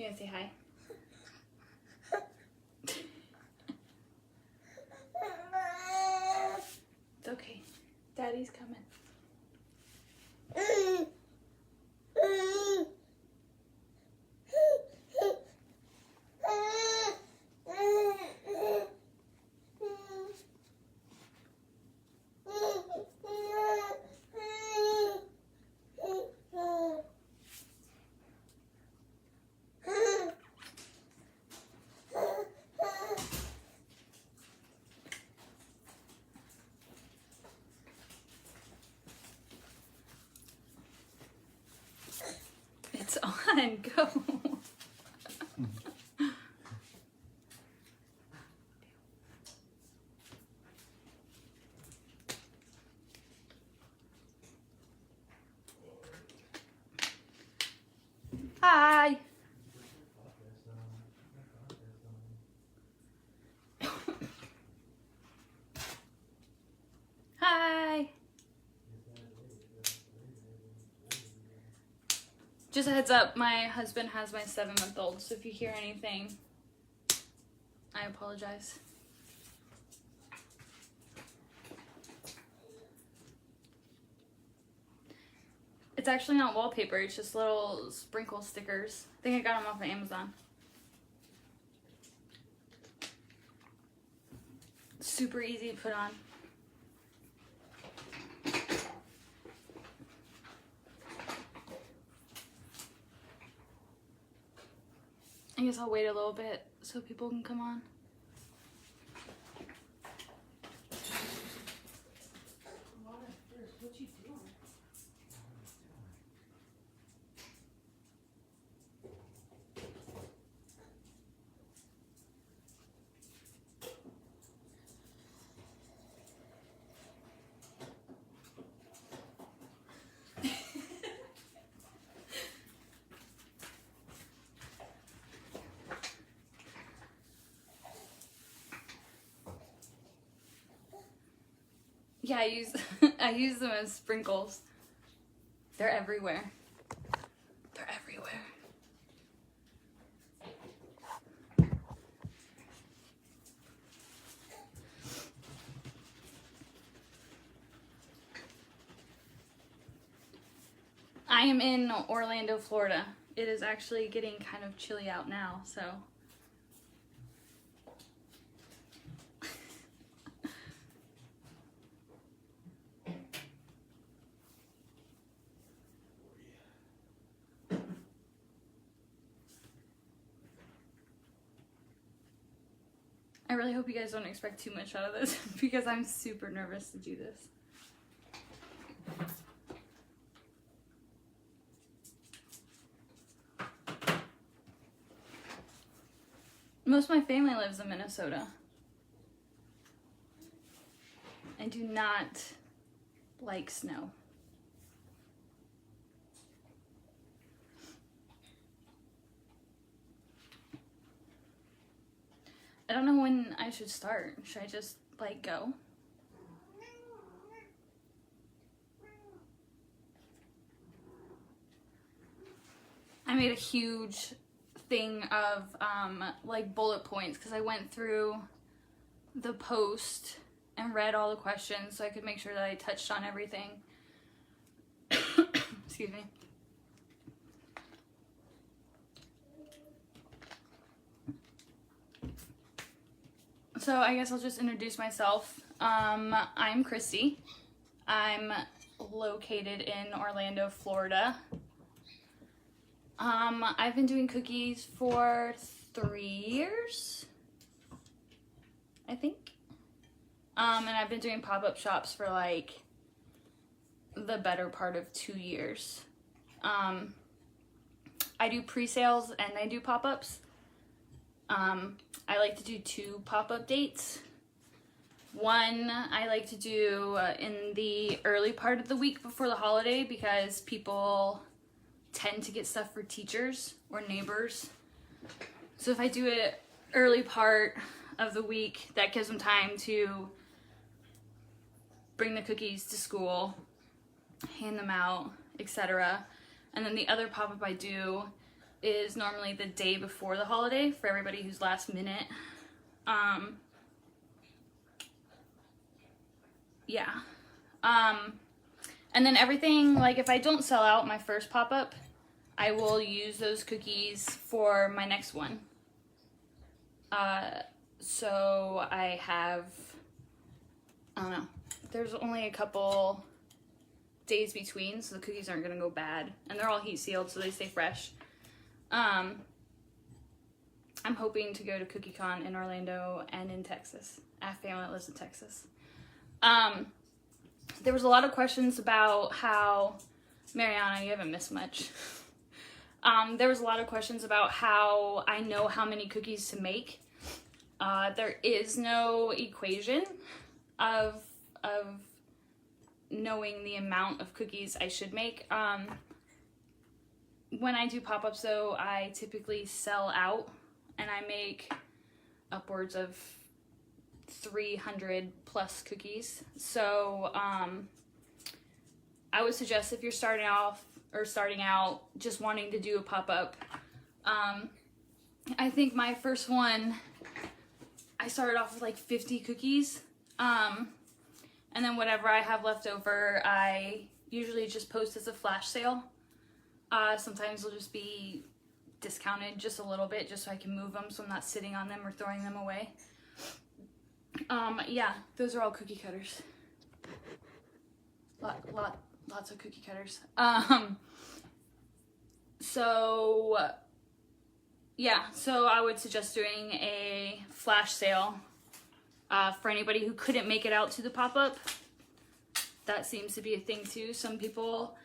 You gonna say hi? It's okay. Daddy's coming. It's on. Go. Hi. Hi. Just a heads up, my husband has my 7-month-old, so if you hear anything, I apologize. It's actually not wallpaper, it's just little sprinkle stickers. I think I got them off of Amazon. Super easy to put on. I guess I'll wait a little bit so people can come on. What you doing? Yeah, I use them as sprinkles. They're everywhere. They're everywhere. I am in Orlando, Florida. It is actually getting kind of chilly out now, so. I really hope you guys don't expect too much out of this because I'm super nervous to do this. Most of my family lives in Minnesota. I do not like snow. I don't know when I should start. Should I just like go? I made a huge thing of like bullet points because I went through the post and read all the questions so I could make sure that I touched on everything. Excuse me. So I guess I'll just introduce myself. I'm Kristi. I'm located in Orlando, Florida. I've been doing cookies for 3 years, I think. And I've been doing pop-up shops for like the better part of 2 years. I do pre-sales and I do pop-ups. I like to do 2 pop-up dates. One I like to do in the early part of the week before the holiday because people tend to get stuff for teachers or neighbors. So if I do it early part of the week, that gives them time to bring the cookies to school, hand them out, etc. And then the other pop-up I do is normally the day before the holiday for everybody who's last minute. Yeah. And then everything, like if I don't sell out my first pop-up, I will use those cookies for my next one. So I have, I don't know, there's only a couple days between, so the cookies aren't gonna go bad. And they're all heat sealed, so they stay fresh. I'm hoping to go to CookieCon in Orlando and in Texas. I have family that lives in Texas. There was a lot of questions about how, Mariana, you haven't missed much. There was a lot of questions about how I know how many cookies to make. There is no equation of knowing the amount of cookies I should make. When I do pop-ups though, I typically sell out and I make upwards of 300 plus cookies. So I would suggest if you're starting out just wanting to do a pop-up, I think my first one, I started off with like 50 cookies, and then whatever I have left over, I usually just post as a flash sale. Sometimes they'll just be discounted just a little bit just so I can move them so I'm not sitting on them or throwing them away. Yeah, those are all cookie cutters. Lots of cookie cutters. So I would suggest doing a flash sale for anybody who couldn't make it out to the pop-up. That seems to be a thing too. Some people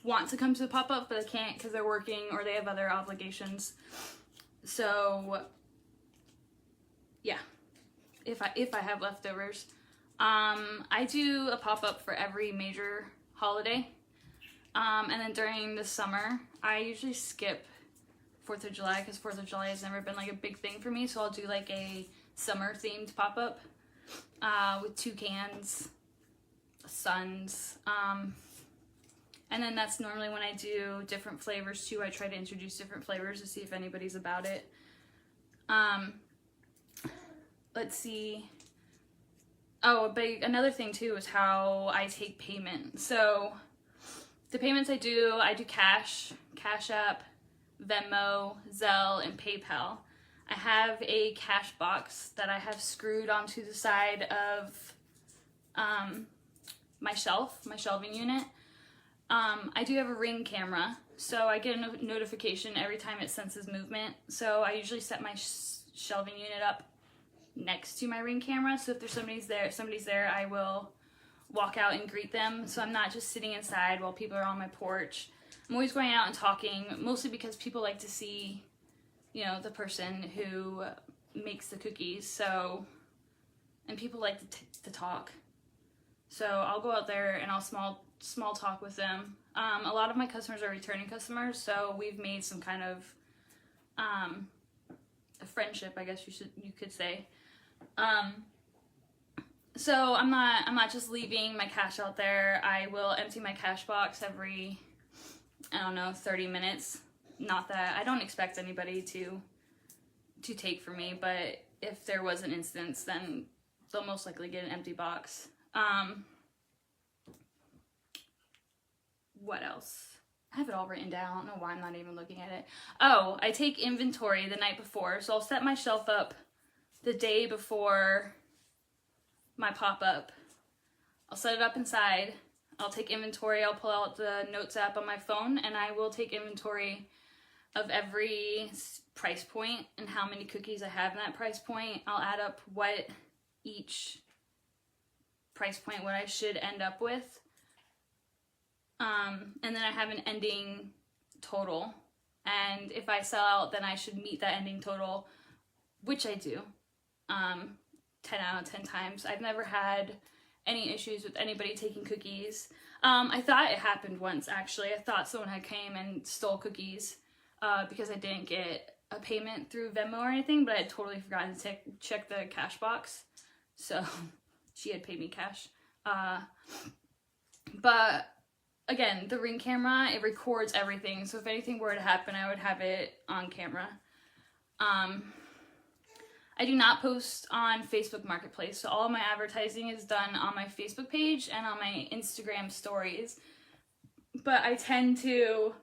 want to come to the pop-up, but they can't because they're working or they have other obligations. So yeah, if I have leftovers. I do a pop-up for every major holiday. And then during the summer, I usually skip 4th of July because 4th of July has never been like a big thing for me. So I'll do like a summer themed pop-up with toucans, suns. And then that's normally when I do different flavors too. I try to introduce different flavors to see if anybody's about it. Let's see. Oh, another thing too is how I take payment. So the payments I do Cash App, Venmo, Zelle, and PayPal. I have a cash box that I have screwed onto the side of my shelving unit. I do have a Ring camera, so I get a notification every time it senses movement. So I usually set my shelving unit up next to my Ring camera, so if somebody's there, I will walk out and greet them. So I'm not just sitting inside while people are on my porch. I'm always going out and talking, mostly because people like to see, you know, the person who makes the cookies. So, and people like to talk. So I'll go out there and I'll small talk with them. A lot of my customers are returning customers, so we've made some kind of a friendship, I guess you could say. So I'm not just leaving my cash out there. I will empty my cash box every, I don't know, 30 minutes. Not that I don't expect anybody to take from me, but if there was an instance, then they'll most likely get an empty box. What else? I have it all written down. I don't know why I'm not even looking at it. Oh, I take inventory the night before. So I'll set my shelf up the day before my pop-up. I'll set it up inside. I'll take inventory. I'll pull out the Notes app on my phone and I will take inventory of every price point and how many cookies I have in that price point. I'll add up what each price point, what I should end up with. And then I have an ending total. And if I sell out, then I should meet that ending total, which I do. 10 out of 10 times. I've never had any issues with anybody taking cookies. I thought it happened once, actually. I thought someone had came and stole cookies because I didn't get a payment through Venmo or anything, but I had totally forgotten to check the cash box. So she had paid me cash. But again, the Ring camera, it records everything. So if anything were to happen, I would have it on camera. I do not post on Facebook Marketplace. So all of my advertising is done on my Facebook page and on my Instagram stories. But I tend to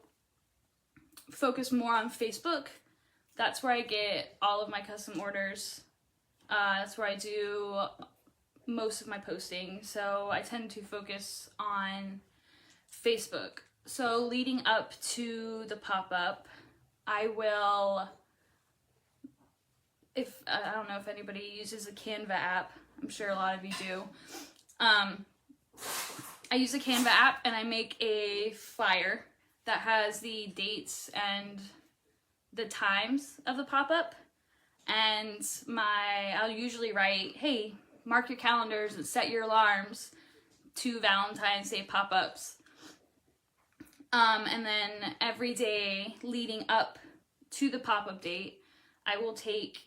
focus more on Facebook. That's where I get all of my custom orders. That's where I do most of my posting. So I tend to focus on Facebook. So leading up to the pop-up, I will, I don't know if anybody uses a Canva app. I'm sure a lot of you do. I use a Canva app and I make a flyer that has the dates and the times of the pop-up. And I'll usually write, hey, mark your calendars and set your alarms to Valentine's Day pop-ups. And then every day leading up to the pop-up date, I will take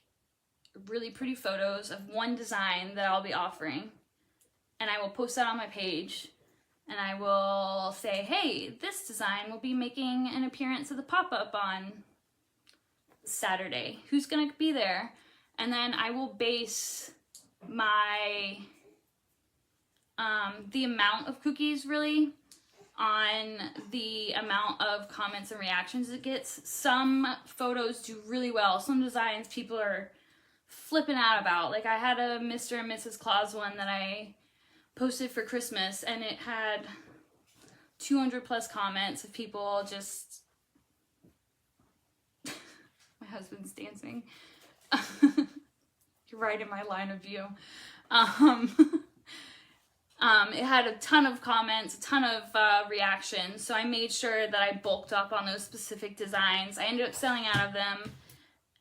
really pretty photos of one design that I'll be offering. And I will post that on my page. And I will say, hey, this design will be making an appearance at the pop-up on Saturday. Who's going to be there? And then I will base my, the amount of cookies really on the amount of comments and reactions it gets. Some photos do really well. Some designs people are flipping out about. Like I had a Mr. and Mrs. Claus one that I posted for Christmas and it had 200 plus comments of people just my husband's dancing. You're right in my line of view. It had a ton of comments, a ton of reactions, so I made sure that I bulked up on those specific designs. I ended up selling out of them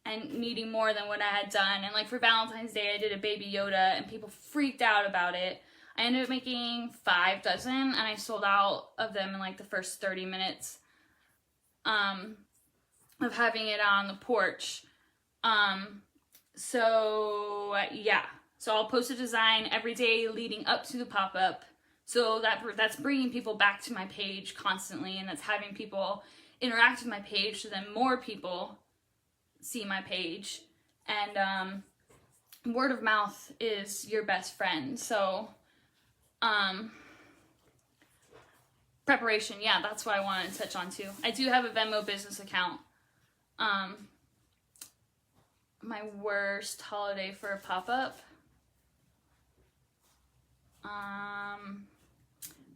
and needing more than what I had done. And like for Valentine's Day, I did a Baby Yoda and people freaked out about it. I ended up making 5 dozen and I sold out of them in like the first 30 minutes of having it on the porch. So yeah, so I'll post a design every day leading up to the pop-up. So that's bringing people back to my page constantly, and that's having people interact with my page so then more people see my page. And word of mouth is your best friend. So preparation, yeah, that's what I wanted to touch on too. I do have a Venmo business account. My worst holiday for a pop-up,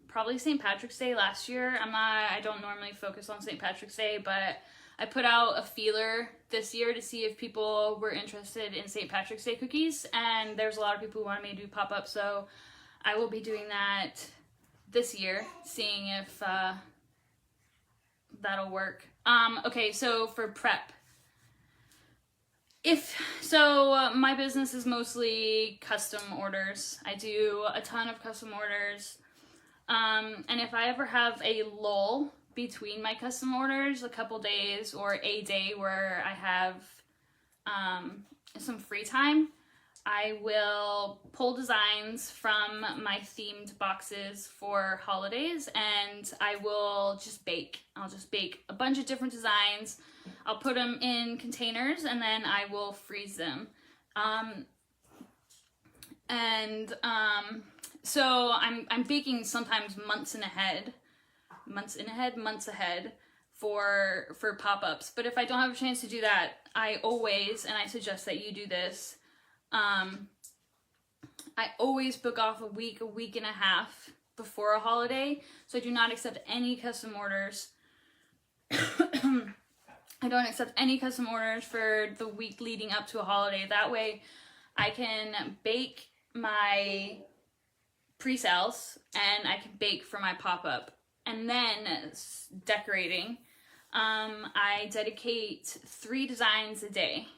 probably St. Patrick's Day last year. I don't normally focus on St. Patrick's Day, but I put out a feeler this year to see if people were interested in St. Patrick's Day cookies, and there's a lot of people who wanted me to do pop-up, so I will be doing that this year, seeing if that'll work. Okay, so for prep, my business is mostly custom orders. I do a ton of custom orders. And if I ever have a lull between my custom orders, a couple days or a day where I have some free time, I will pull designs from my themed boxes for holidays and I will just bake. I'll just bake a bunch of different designs. I'll put them in containers and then I will freeze them. So I'm baking sometimes months ahead for pop-ups. But if I don't have a chance to do that, I suggest that you do this, I always book off a week and a half before a holiday. So I do not accept any custom orders. I don't accept any custom orders for the week leading up to a holiday. That way I can bake my pre-sales and I can bake for my pop-up. And then decorating, I dedicate 3 designs a day.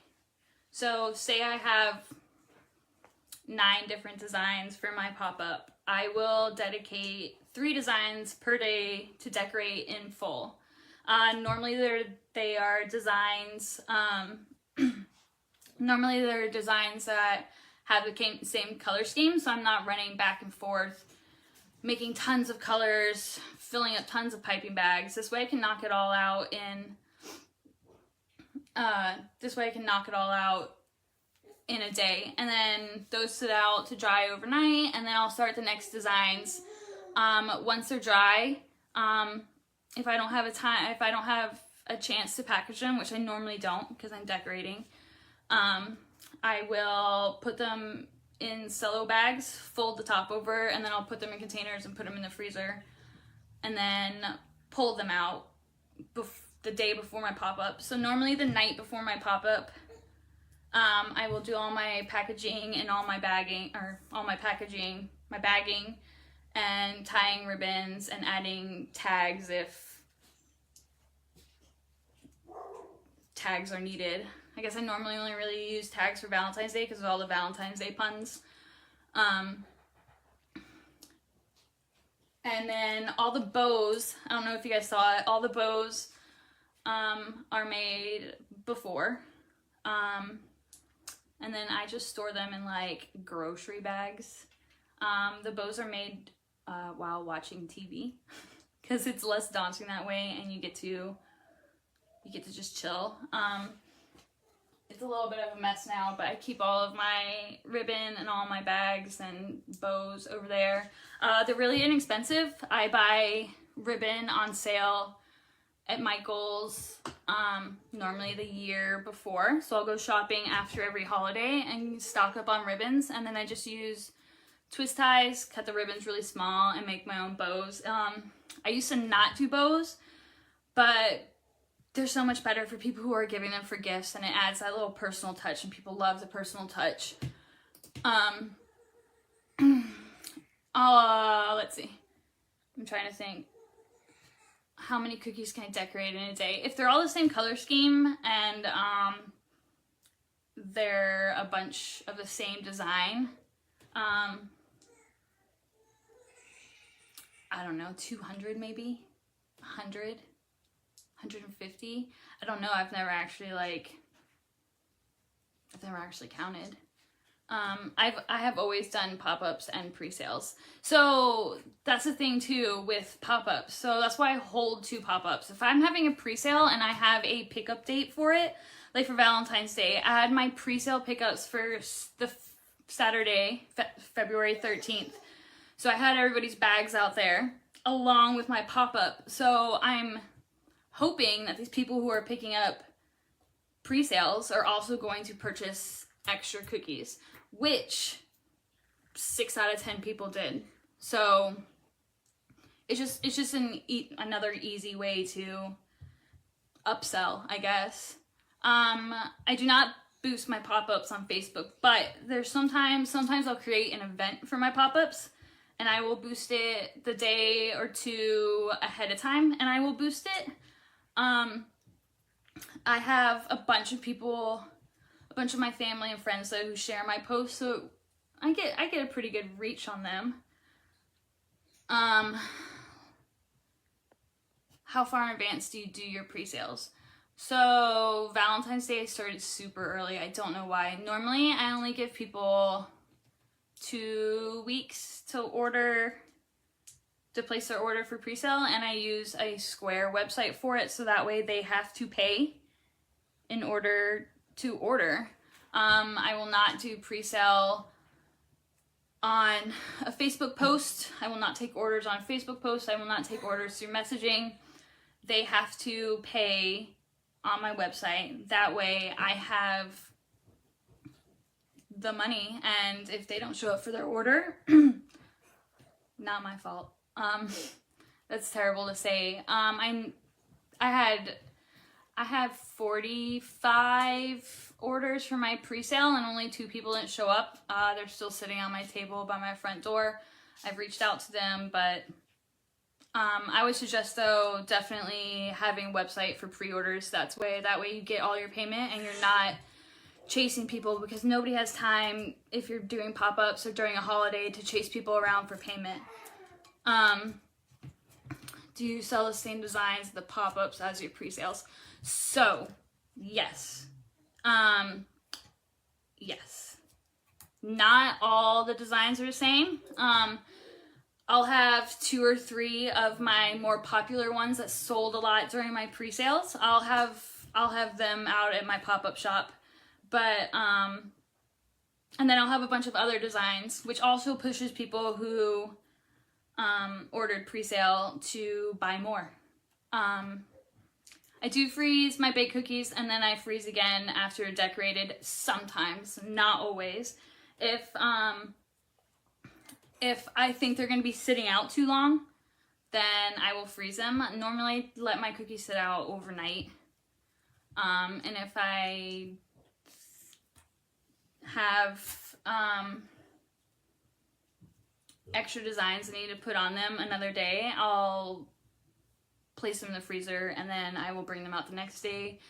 So say I have 9 different designs for my pop-up. I will dedicate 3 designs per day to decorate in full. Normally they are designs that have the same color scheme, so I'm not running back and forth making tons of colors, filling up tons of piping bags. This way I can knock it all out in a day, and then those sit out to dry overnight, and then I'll start the next designs. Once they're dry, if I don't have a chance to package them, which I normally don't because I'm decorating, I will put them in cello bags, fold the top over, and then I'll put them in containers and put them in the freezer, and then pull them out the day before my pop-up. So normally the night before my pop-up, I will do all my packaging and all my bagging, my bagging, and tying ribbons and adding tags if tags are needed. I guess I normally only really use tags for Valentine's Day because of all the Valentine's Day puns. And then all the bows, I don't know if you guys saw it, all the bows are made before. And then I just store them in like grocery bags. The bows are made while watching TV because it's less daunting that way, and you get to just chill. It's a little bit of a mess now, but I keep all of my ribbon and all my bags and bows over there. They're really inexpensive. I buy ribbon on sale at Michael's normally the year before, so I'll go shopping after every holiday and stock up on ribbons, and then I just use twist ties, cut the ribbons really small, and make my own bows. I used to not do bows, but they're so much better for people who are giving them for gifts, and it adds that little personal touch, and people love the personal touch. Let's see. I'm trying to think. How many cookies can I decorate in a day? If they're all the same color scheme and they're a bunch of the same design, I don't know, 200 maybe? 100? 150? I don't know. I've never actually counted. I have always done pop-ups and pre-sales. So that's the thing too with pop-ups. So that's why I hold 2 pop-ups. If I'm having a pre-sale and I have a pickup date for it, like for Valentine's Day, I had my pre-sale pickups for the Saturday, February 13th. So I had everybody's bags out there along with my pop-up. So I'm hoping that these people who are picking up pre-sales are also going to purchase extra cookies, which 6 out of 10 people did. So it's just another easy way to upsell, I guess. I do not boost my pop-ups on Facebook, but there's sometimes I'll create an event for my pop-ups, and I will boost it the day or two ahead of time, and I will boost it. I have a bunch of my family and friends though who share my posts, so I get a pretty good reach on them. How far in advance do you do your pre-sales? So Valentine's Day started super early. I don't know why. Normally I only give people 2 weeks to place their order for pre-sale, and I use a Square website for it, so that way they have to pay in order to order. I will not do pre-sale on a Facebook post. I will not take orders on a Facebook post. I will not take orders through messaging. They have to pay on my website. That way I have the money, and if they don't show up for their order, not my fault. That's terrible to say. I had 45 orders for my pre-sale, and only 2 people didn't show up. They're still sitting on my table by my front door. I've reached out to them, but I would suggest though definitely having a website for pre-orders. That way you get all your payment and you're not chasing people, because nobody has time if you're doing pop-ups or during a holiday to chase people around for payment. Do you sell the same designs, the pop-ups, as your pre-sales? So, yes. Yes. Not all the designs are the same. I'll have 2 or 3 of my more popular ones that sold a lot during my pre-sales. I'll have them out at my pop-up shop, but and then I'll have a bunch of other designs, which also pushes people who ordered pre-sale to buy more. I do freeze my baked cookies, and then I freeze again after decorated sometimes, not always. If I think they're going to be sitting out too long, then I will freeze them. Normally let my cookies sit out overnight. And if I have extra designs I need to put on them another day, I'll place them in the freezer, and then I will bring them out the next day,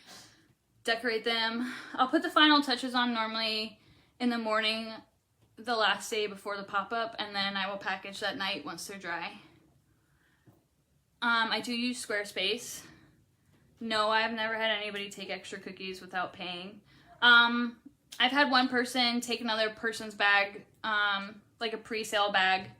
decorate them. I'll put the final touches on normally in the morning, the last day before the pop-up, and then I will package that night once they're dry. I do use Squarespace. No, I've never had anybody take extra cookies without paying. I've had one person take another person's bag, like a pre-sale bag.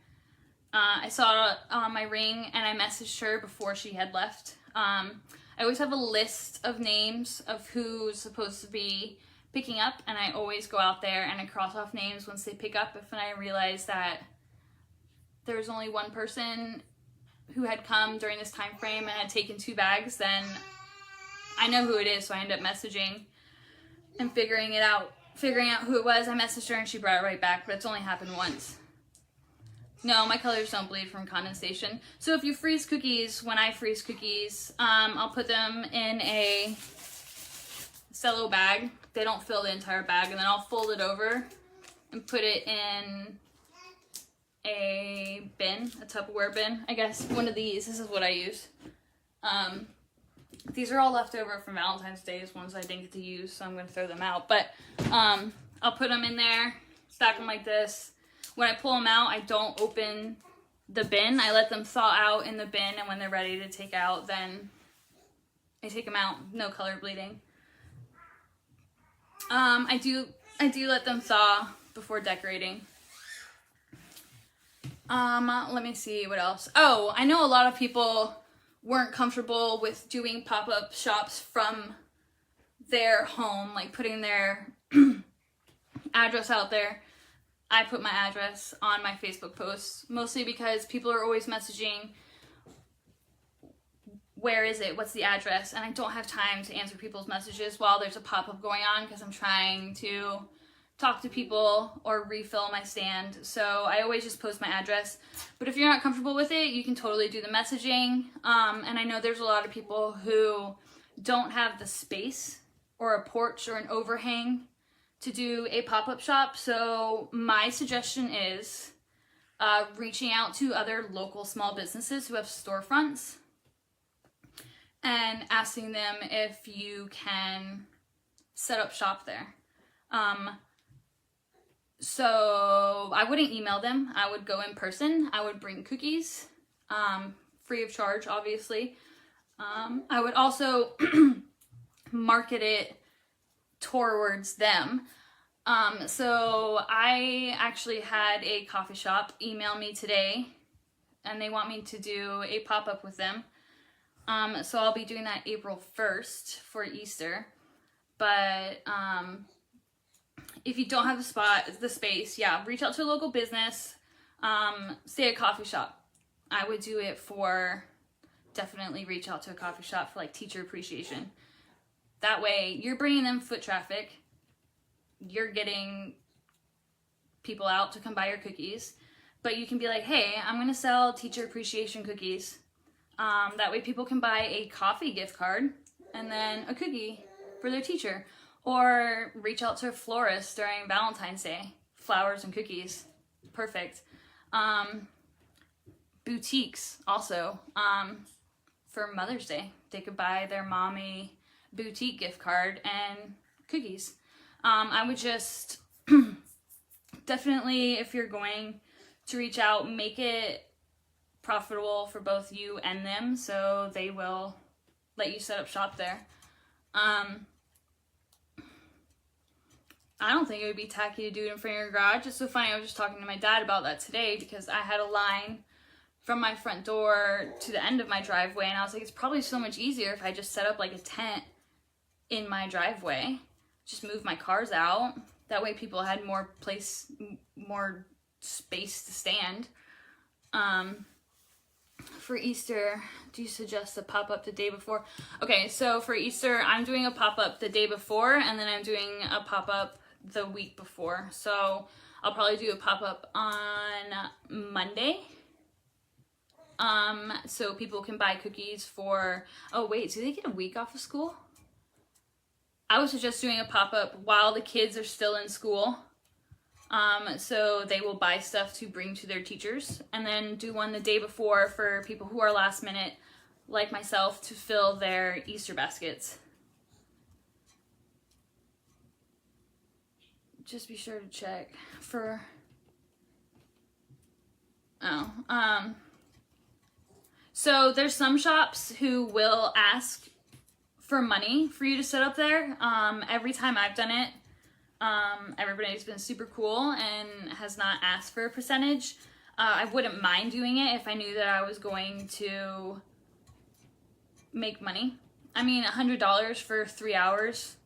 I saw it on my ring, and I messaged her before she had left. I always have a list of names of who's supposed to be picking up, and I always go out there and I cross off names once they pick up. If I realize that there was only one person who had come during this time frame and had taken 2 bags, then I know who it is, so I end up messaging and figuring out who it was. I messaged her and she brought it right back, but it's only happened once. No, my colors don't bleed from condensation. So if you freeze cookies, when I freeze cookies, I'll put them in a cello bag. They don't fill the entire bag, and then I'll fold it over and put it in a bin, a Tupperware bin. I guess one of these. This is what I use. These are all left over from Valentine's Day's ones I didn't get to use, so I'm going to throw them out. But I'll put them in there, stack them like this. When I pull them out, I don't open the bin. I let them thaw out in the bin, and when they're ready to take out, then I take them out. No color bleeding. I do let them thaw before decorating. Let me see what else. Oh, I know a lot of people weren't comfortable with doing pop-up shops from their home, like putting their address out there. I put my address on my Facebook posts, mostly because people are always messaging, where is it? What's the address? And I don't have time to answer people's messages while there's a pop-up going on, because I'm trying to talk to people or refill my stand. So I always just post my address. But if you're not comfortable with it, you can totally do the messaging. And I know there's a lot of people who don't have the space or a porch or an overhang to do a pop-up shop. So my suggestion is reaching out to other local small businesses who have storefronts and asking them if you can set up shop there. So I wouldn't email them. I would go in person. I would bring cookies, free of charge, obviously. I would also market it towards them. So I actually had a coffee shop email me today, and they want me to do a pop-up with them. So I'll be doing that April 1st for Easter. But if you don't have the space, yeah, reach out to a local business. Say a coffee shop. I would do it for, definitely reach out to a coffee shop for like teacher appreciation. That way you're bringing them foot traffic. You're getting people out to come buy your cookies. But you can be like, hey, I'm going to sell teacher appreciation cookies. That way people can buy a coffee gift card and then a cookie for their teacher. Or reach out to a florist during Valentine's Day. Flowers and cookies. Perfect. Boutiques also. For Mother's Day. They could buy their mommy boutique gift card and cookies. I would just definitely, if you're going to reach out, make it profitable for both you and them, so they will let you set up shop there. I don't think it would be tacky to do it in front of your garage. It's so funny, I was just talking to my dad about that today, because I had a line from my front door to the end of my driveway, and I was like, it's probably so much easier if I just set up like a tent in my driveway, just move my cars out. That way people had more space to stand. For Easter, do you suggest a pop-up the day before? Okay, so for Easter, I'm doing a pop-up the day before, and then I'm doing a pop-up the week before. So I'll probably do a pop-up on Monday. So people can buy cookies for, oh wait, do they get a week off of school? I would suggest doing a pop-up while the kids are still in school. So they will buy stuff to bring to their teachers, and then do one the day before for people who are last minute, like myself, to fill their Easter baskets. Just be sure to check for, so there's some shops who will ask for money for you to set up there. Every time I've done it, everybody's been super cool and has not asked for a percentage. I wouldn't mind doing it if I knew that I was going to make money. I mean, $100 for 3 hours.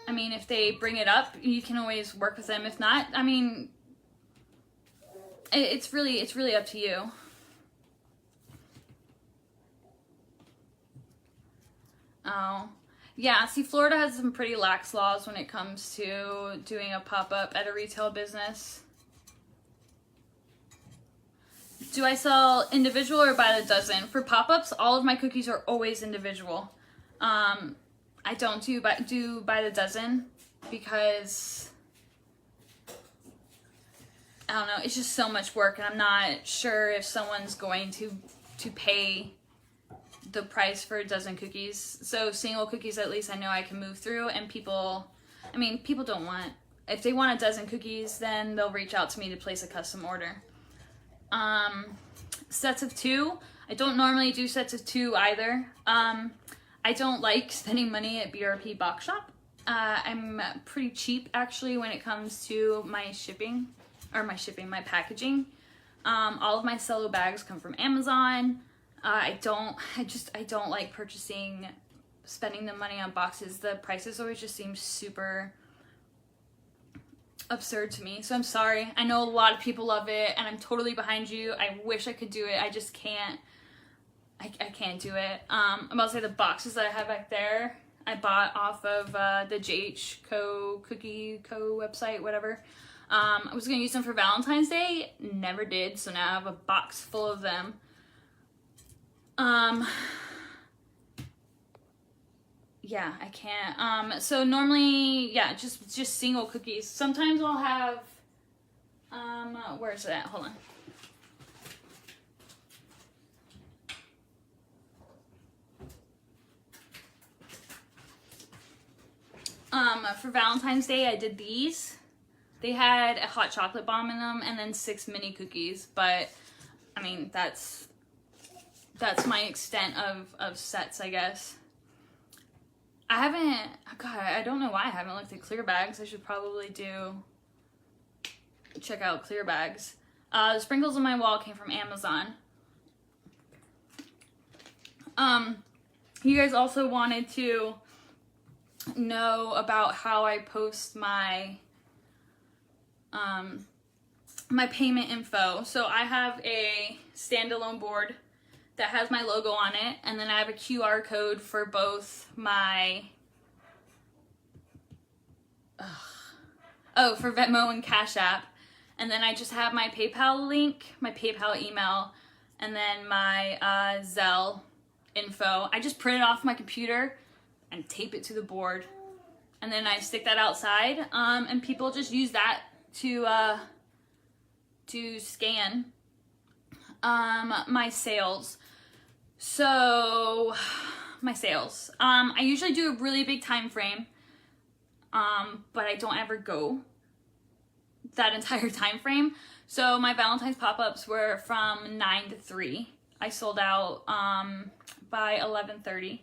I mean, if they bring it up, you can always work with them. If not, I mean, it's really up to you. Oh. Yeah, see, Florida has some pretty lax laws when it comes to doing a pop-up at a retail business. Do I sell individual or by the dozen? For pop-ups, all of my cookies are always individual. I don't do by the dozen because, I don't know, it's just so much work, and I'm not sure if someone's going to pay the price for a dozen cookies. So single cookies, at least I know I can move through, and people don't want, if they want a dozen cookies, then they'll reach out to me to place a custom order. Sets of 2, I don't normally do sets of 2 either. I don't like spending money at BRP Box Shop. I'm pretty cheap actually when it comes to my my packaging. All of my cello bags come from Amazon. I don't like spending the money on boxes. The prices always just seem super absurd to me. So I'm sorry. I know a lot of people love it, and I'm totally behind you. I wish I could do it. I just can't. I can't do it. I'm about to say the boxes that I have back there, I bought off of the JH Cookie Co website, whatever. I was going to use them for Valentine's Day. Never did. So now I have a box full of them. Yeah, I can't. So normally, yeah, just single cookies. Sometimes I'll have, where's it at? Hold on. For Valentine's Day, I did these. They had a hot chocolate bomb in them and then 6 mini cookies, but I mean, that's my extent of sets, I guess. I don't know why I haven't looked at clear bags. I should probably check out clear bags. The sprinkles on my wall came from Amazon. You guys also wanted to know about how I post my my payment info. So I have a standalone board that has my logo on it, and then I have a QR code for both my for Venmo and Cash App, and then I just have my PayPal link, my PayPal email, and then my Zelle info. I just print it off my computer and tape it to the board, and then I stick that outside, and people just use that to scan my sales. So my sales, I usually do a really big time frame, but I don't ever go that entire time frame. So my Valentine's pop-ups were from 9 to 3. I sold out by 11:30.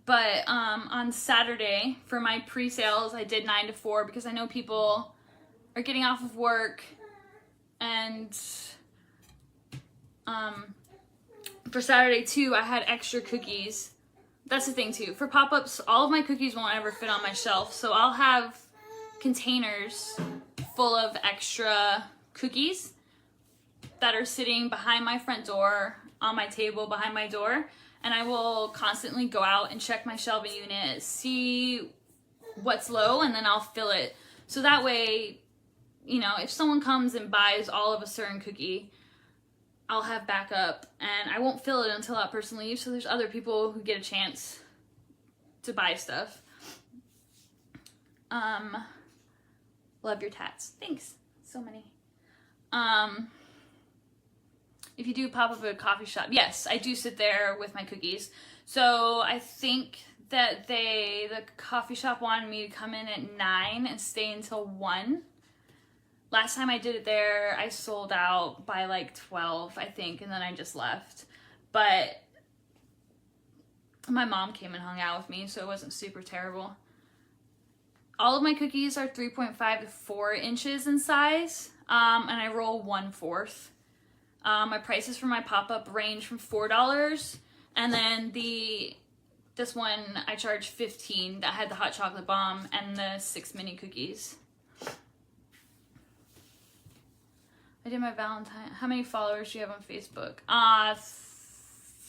But on Saturday for my pre-sales, I did 9 to 4 because I know people or getting off of work, and for Saturday too, I had extra cookies. That's the thing too. For pop-ups, all of my cookies won't ever fit on my shelf, so I'll have containers full of extra cookies that are sitting behind my front door, on my table behind my door, and I will constantly go out and check my shelving unit, see what's low, and then I'll fill it. So that way, you know, if someone comes and buys all of a certain cookie, I'll have backup, and I won't fill it until that person leaves, so there's other people who get a chance to buy stuff. Love your tats. Thanks. So many. If you do pop up at a coffee shop, yes, I do sit there with my cookies. So I think that the coffee shop wanted me to come in at 9 and stay until 1. Last time I did it there, I sold out by like 12, I think, and then I just left. But my mom came and hung out with me, so it wasn't super terrible. All of my cookies are 3.5 to 4 inches in size, and I roll 1/4. My prices for my pop-up range from $4, and then this one I charged $15 that had the hot chocolate bomb and the 6 mini cookies. I did my Valentine. How many followers do you have on Facebook?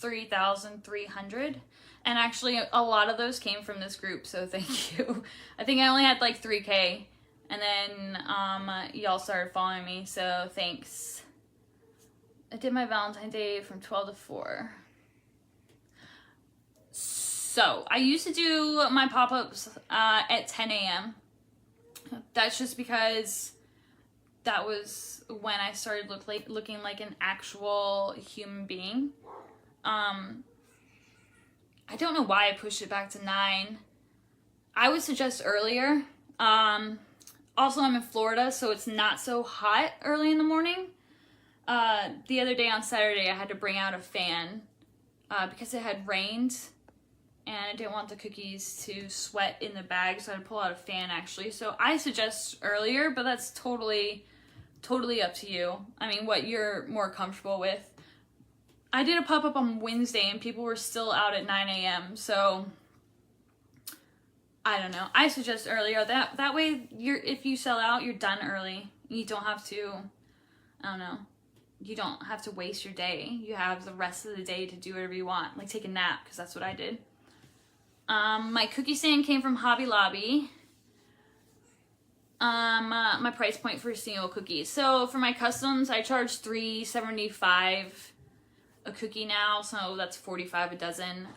3,300. And actually, a lot of those came from this group, so thank you. I think I only had like 3K, and then y'all started following me, so thanks. I did my Valentine's Day from 12 to 4. So, I used to do my pop-ups at 10 a.m. That's just because that was when I started looking like an actual human being. I don't know why I pushed it back to 9. I would suggest earlier. Also, I'm in Florida, so it's not so hot early in the morning. The other day on Saturday, I had to bring out a fan because it had rained, and I didn't want the cookies to sweat in the bag, so I had to pull out a fan actually. So I suggest earlier, but that's totally up to you. I mean, what you're more comfortable with. I did a pop-up on Wednesday and people were still out at 9 a.m. So I don't know. I suggest earlier. That way if you sell out, you're done early. You don't have to, I don't know. You don't have to waste your day. You have the rest of the day to do whatever you want. Like take a nap, because that's what I did. My cookie stand came from Hobby Lobby. My price point for a single cookie. So for my customs, I charge $3.75 a cookie now, so that's $45 a dozen.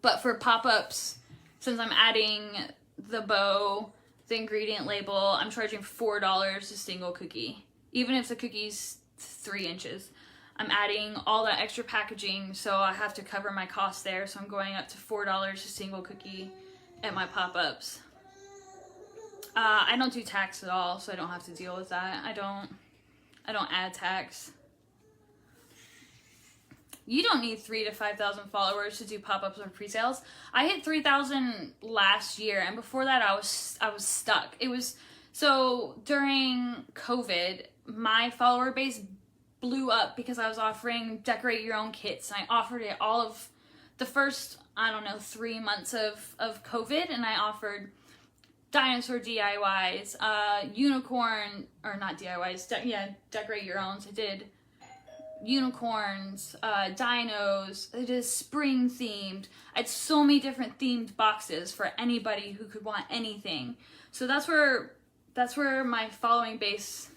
But for pop-ups, since I'm adding the bow, the ingredient label, I'm charging $4 a single cookie. Even if the cookie's 3 inches. I'm adding all that extra packaging, so I have to cover my cost there, so I'm going up to $4 a single cookie at my pop-ups. I don't do tax at all, so I don't have to deal with that. I don't add tax. You don't need 3,000 to 5,000 followers to do pop-ups or pre-sales. I hit 3,000 last year, and before that I was stuck. It was so during COVID, my follower base blew up because I was offering decorate your own kits, and I offered it all of the first, 3 months of COVID, and I offered dinosaur DIYs, unicorn, or not DIYs, decorate your own. So I did unicorns, dinos, I did spring themed. I had so many different themed boxes for anybody who could want anything. So that's where my following base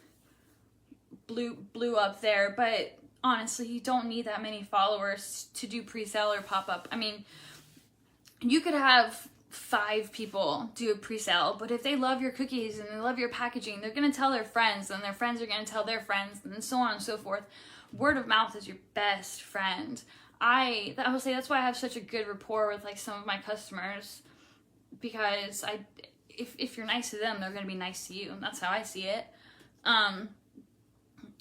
blew up there. But honestly, you don't need that many followers to do pre-sale or pop-up. I mean, you could have 5 people do a pre-sale, but if they love your cookies and they love your packaging, they're going to tell their friends, and their friends are going to tell their friends, and so on and so forth. Word of mouth is your best friend. I would say that's why I have such a good rapport with like some of my customers, because if you're nice to them, they're going to be nice to you, and that's how I see it.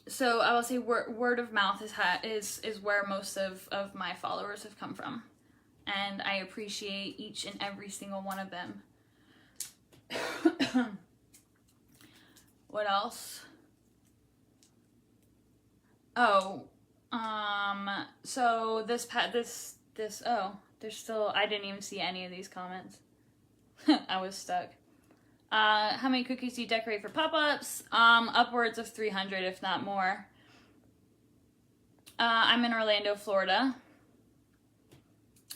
So I will say word of mouth is where most of my followers have come from. And I appreciate each and every single one of them. What else? Oh, so this, oh, there's still, I didn't even see any of these comments. I was stuck. How many cookies do you decorate for pop-ups? Upwards of 300, if not more. I'm in Orlando, Florida.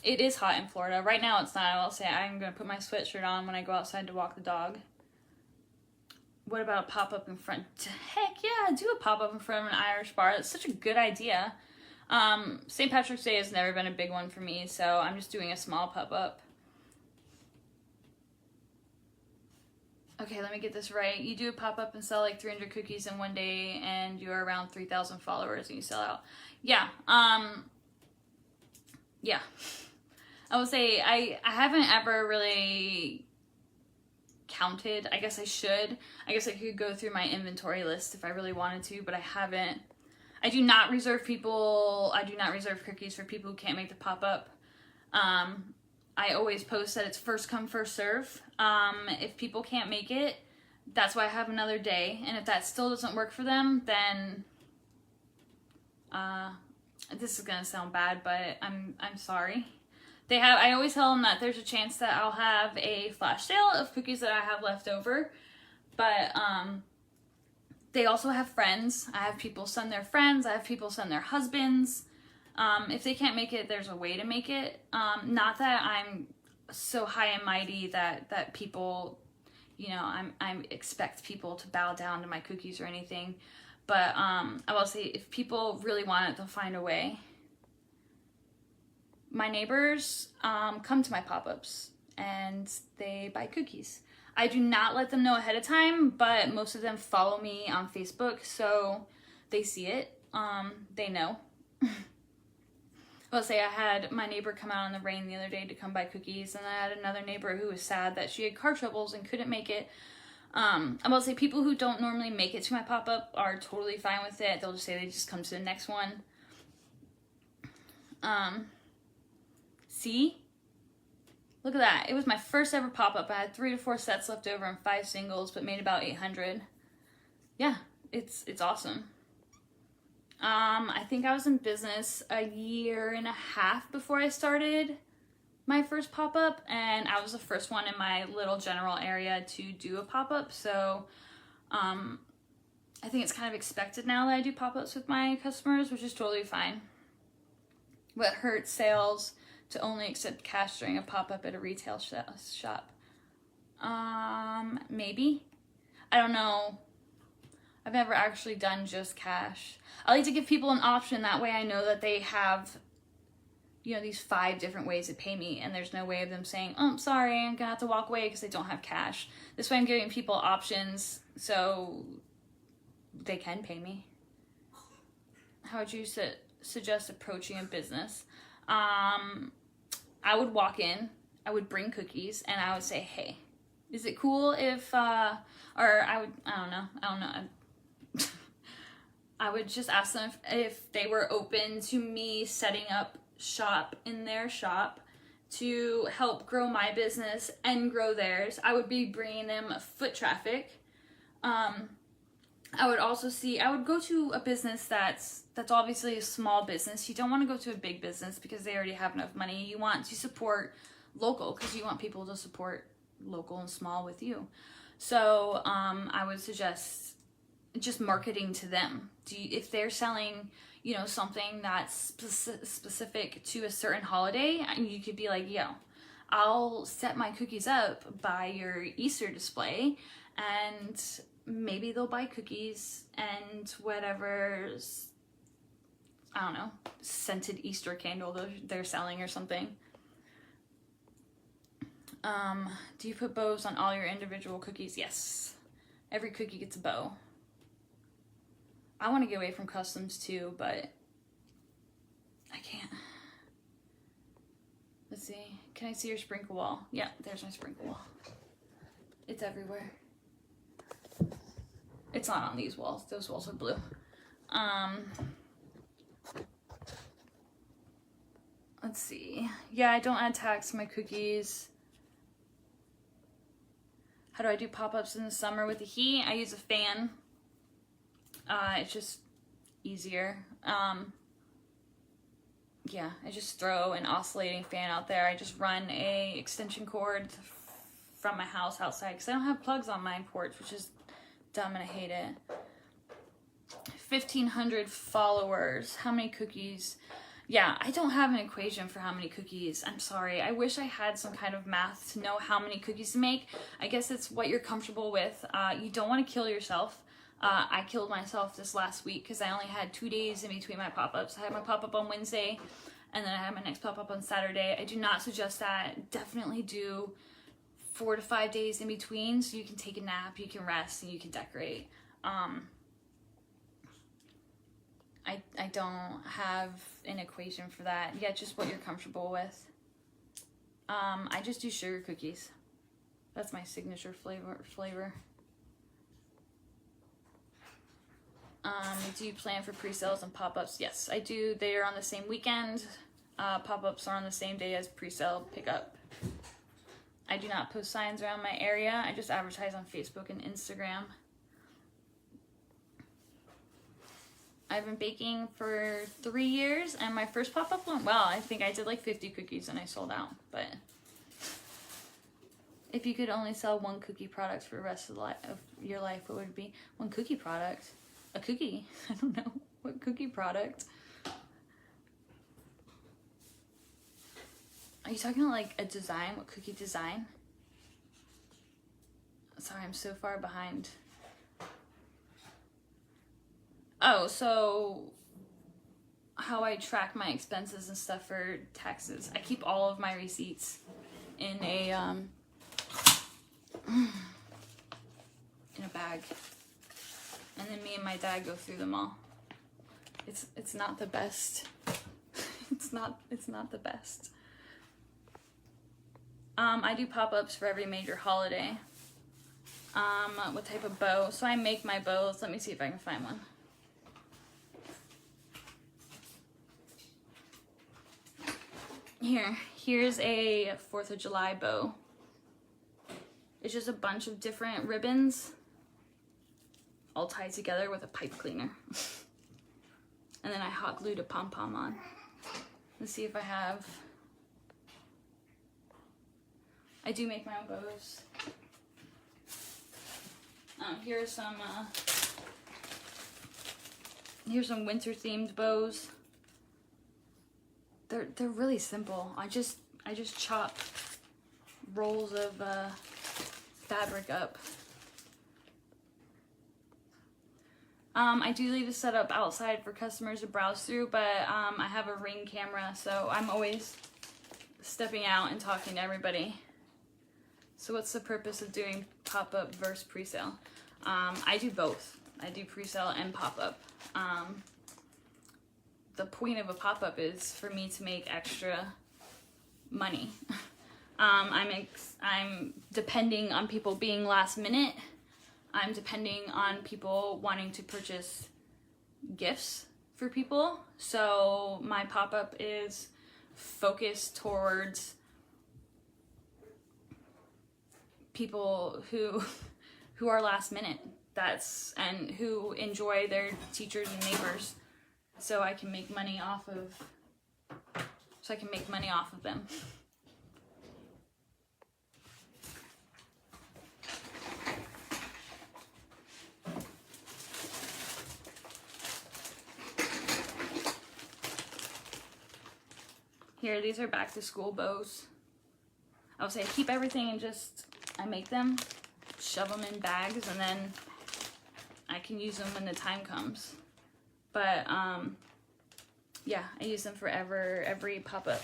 It is hot in Florida. Right now it's not. I will say I'm going to put my sweatshirt on when I go outside to walk the dog. What about a pop-up in front? Heck yeah, do a pop-up in front of an Irish bar. That's such a good idea. St. Patrick's Day has never been a big one for me, so I'm just doing a small pop-up. Okay, let me get this right. You do a pop-up and sell like 300 cookies in one day, and you're around 3,000 followers and you sell out. Yeah, yeah. I would say I haven't ever really counted. I guess I should. I guess I could go through my inventory list if I really wanted to, but I haven't. I do not reserve cookies for people who can't make the pop-up. I always post that it's first come, first serve. If people can't make it, that's why I have another day. And if that still doesn't work for them, then this is gonna sound bad, but I'm sorry. I always tell them that there's a chance that I'll have a flash sale of cookies that I have left over, but they also have friends. I have people send their friends. I have people send their husbands. If they can't make it, there's a way to make it. Not that I'm so high and mighty that people, you know, I expect people to bow down to my cookies or anything, but I will say if people really want it, they'll find a way. My neighbors come to my pop-ups and they buy cookies. I do not let them know ahead of time, but most of them follow me on Facebook, so they see it. They know. I'll say I had my neighbor come out in the rain the other day to come buy cookies, and I had another neighbor who was sad that she had car troubles and couldn't make it. I will say people who don't normally make it to my pop-up are totally fine with it. They'll just say they just come to the next one. See? Look at that. It was my first ever pop-up. I had 3 to 4 sets left over and 5 singles, but made about 800. Yeah, it's awesome. I think I was in business a year and a half before I started my first pop-up, and I was the first one in my little general area to do a pop-up, so I think it's kind of expected now that I do pop-ups with my customers, which is totally fine. What hurts sales to only accept cash during a pop-up at a retail shop? Maybe. I don't know. I've never actually done just cash. I like to give people an option. That way I know that they have, you know, these 5 different ways to pay me, and there's no way of them saying, oh, I'm sorry, I'm gonna have to walk away because they don't have cash. This way I'm giving people options so they can pay me. How would you suggest approaching a business? I would walk in, I would bring cookies, and I would say, hey, is it cool if, or I don't know. I would just ask them if they were open to me setting up shop in their shop to help grow my business and grow theirs. I would be bringing them foot traffic. I would go to a business that's obviously a small business. You don't want to go to a big business because they already have enough money. You want to support local because you want people to support local and small with you. So I would suggest just marketing to them. If they're selling, you know, something that's specific to a certain holiday, and you could be like, yo, I'll set my cookies up by your Easter display, and maybe they'll buy cookies and whatever's, I don't know, scented Easter candle they're selling or something. Do you put bows on all your individual cookies? Yes. Every cookie gets a bow. I want to get away from customs too, but I can't. Let's see. Can I see your sprinkle wall? Yeah, there's my sprinkle wall. It's everywhere. It's not on these walls. Those walls are blue. Let's see. Yeah, I don't add tags to my cookies. How do I do pop-ups in the summer with the heat? I use a fan. It's just easier. Yeah, I just throw an oscillating fan out there. I just run a extension cord from my house outside because I don't have plugs on my porch, which is dumb and I hate it. 1,500 followers. How many cookies? Yeah, I don't have an equation for how many cookies. I'm sorry. I wish I had some kind of math to know how many cookies to make. I guess it's what you're comfortable with. You don't want to kill yourself. I killed myself this last week because I only had 2 days in between my pop-ups. I had my pop-up on Wednesday, and then I had my next pop-up on Saturday. I do not suggest that. Definitely do 4 to 5 days in between so you can take a nap, you can rest, and you can decorate. I don't have an equation for that. Yeah, just what you're comfortable with. I just do sugar cookies. That's my signature flavor. Do you plan for pre-sales and pop-ups? Yes, I do. They are on the same weekend. Pop-ups are on the same day as pre-sale pickup. I do not post signs around my area. I just advertise on Facebook and Instagram. I've been baking for 3 years, and my first pop-up went well. I think I did like 50 cookies and I sold out. But if you could only sell one cookie product for the rest of your life, what would it be? One cookie product? A cookie? I don't know. What cookie product? Are you talking about like a design? What cookie design? Sorry, I'm so far behind. Oh, so how I track my expenses and stuff for taxes. I keep all of my receipts in a bag. And then me and my dad go through them all. It's not the best. It's not the best. I do pop-ups for every major holiday. What type of bow? So I make my bows. Let me see if I can find one. Here's a 4th of July bow. It's just a bunch of different ribbons all tied together with a pipe cleaner. And then I hot glued a pom-pom on. Let's see if I have... I do make my own bows. Here's some winter themed bows. They're really simple. I just chop rolls of fabric up. I do leave the setup outside for customers to browse through, but I have a Ring camera, so I'm always stepping out and talking to everybody. So what's the purpose of doing pop-up versus pre-sale? I do both. I do pre-sale and pop-up. The point of a pop-up is for me to make extra money. I'm depending on people being last minute. I'm depending on people wanting to purchase gifts for people. So my pop-up is focused towards people who are last minute. And who enjoy their teachers and neighbors. So I can make money off of them. Here, these are back to school bows. I would say I keep everything and I make them, shove them in bags, and then I can use them when the time comes. But yeah, I use them for every pop-up.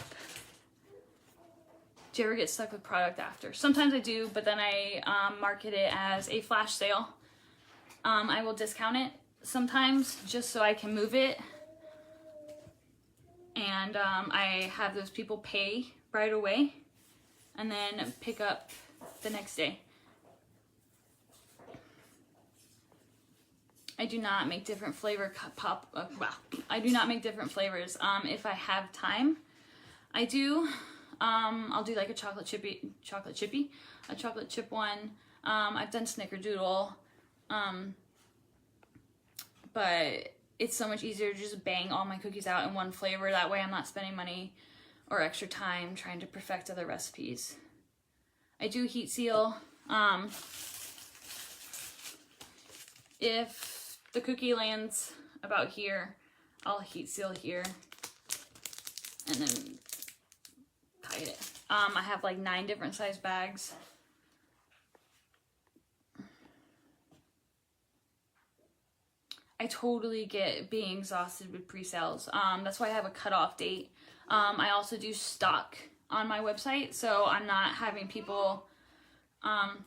Do you ever get stuck with product after? Sometimes I do, but then I market it as a flash sale. I will discount it sometimes just so I can move it. And I have those people pay right away and then pick up the next day. I do not make different flavor I do not make different flavors. If I have time, I do. I'll do like a chocolate chip one. I've done snickerdoodle, but it's so much easier to just bang all my cookies out in one flavor. That way I'm not spending money or extra time trying to perfect other recipes. I do heat seal. If the cookie lands about here, I'll heat seal here and then tie it. I have like 9 different size bags. I totally get being exhausted with pre-sales. That's why I have a cutoff date. I also do stock on my website, so I'm not having people, I'm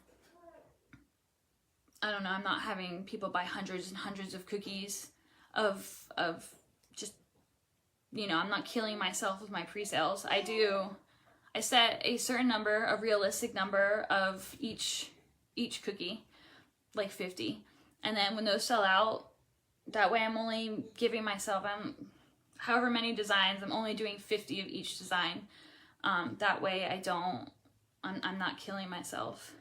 not having people buy hundreds and hundreds of cookies of just, I'm not killing myself with my pre-sales. I set a certain number, a realistic number of each cookie, like 50. And then when those sell out, that way I'm only giving myself, however many designs, I'm only doing 50 of each design. That way I'm not killing myself.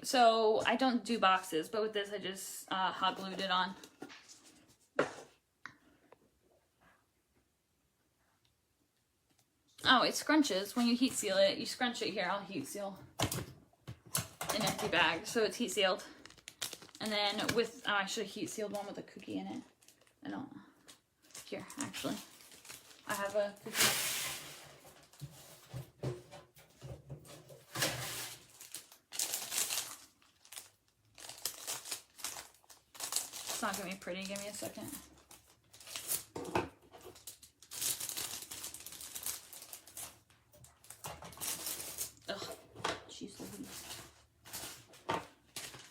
So I don't do boxes, but with this I just hot glued it on. Oh, it scrunches. When you heat seal it, you scrunch it here. I'll heat seal an empty bag, so it's heat sealed. And then I should have heat sealed one with a cookie in it. I don't. Here, actually. I have a cookie. It's not gonna be pretty. Give me a second.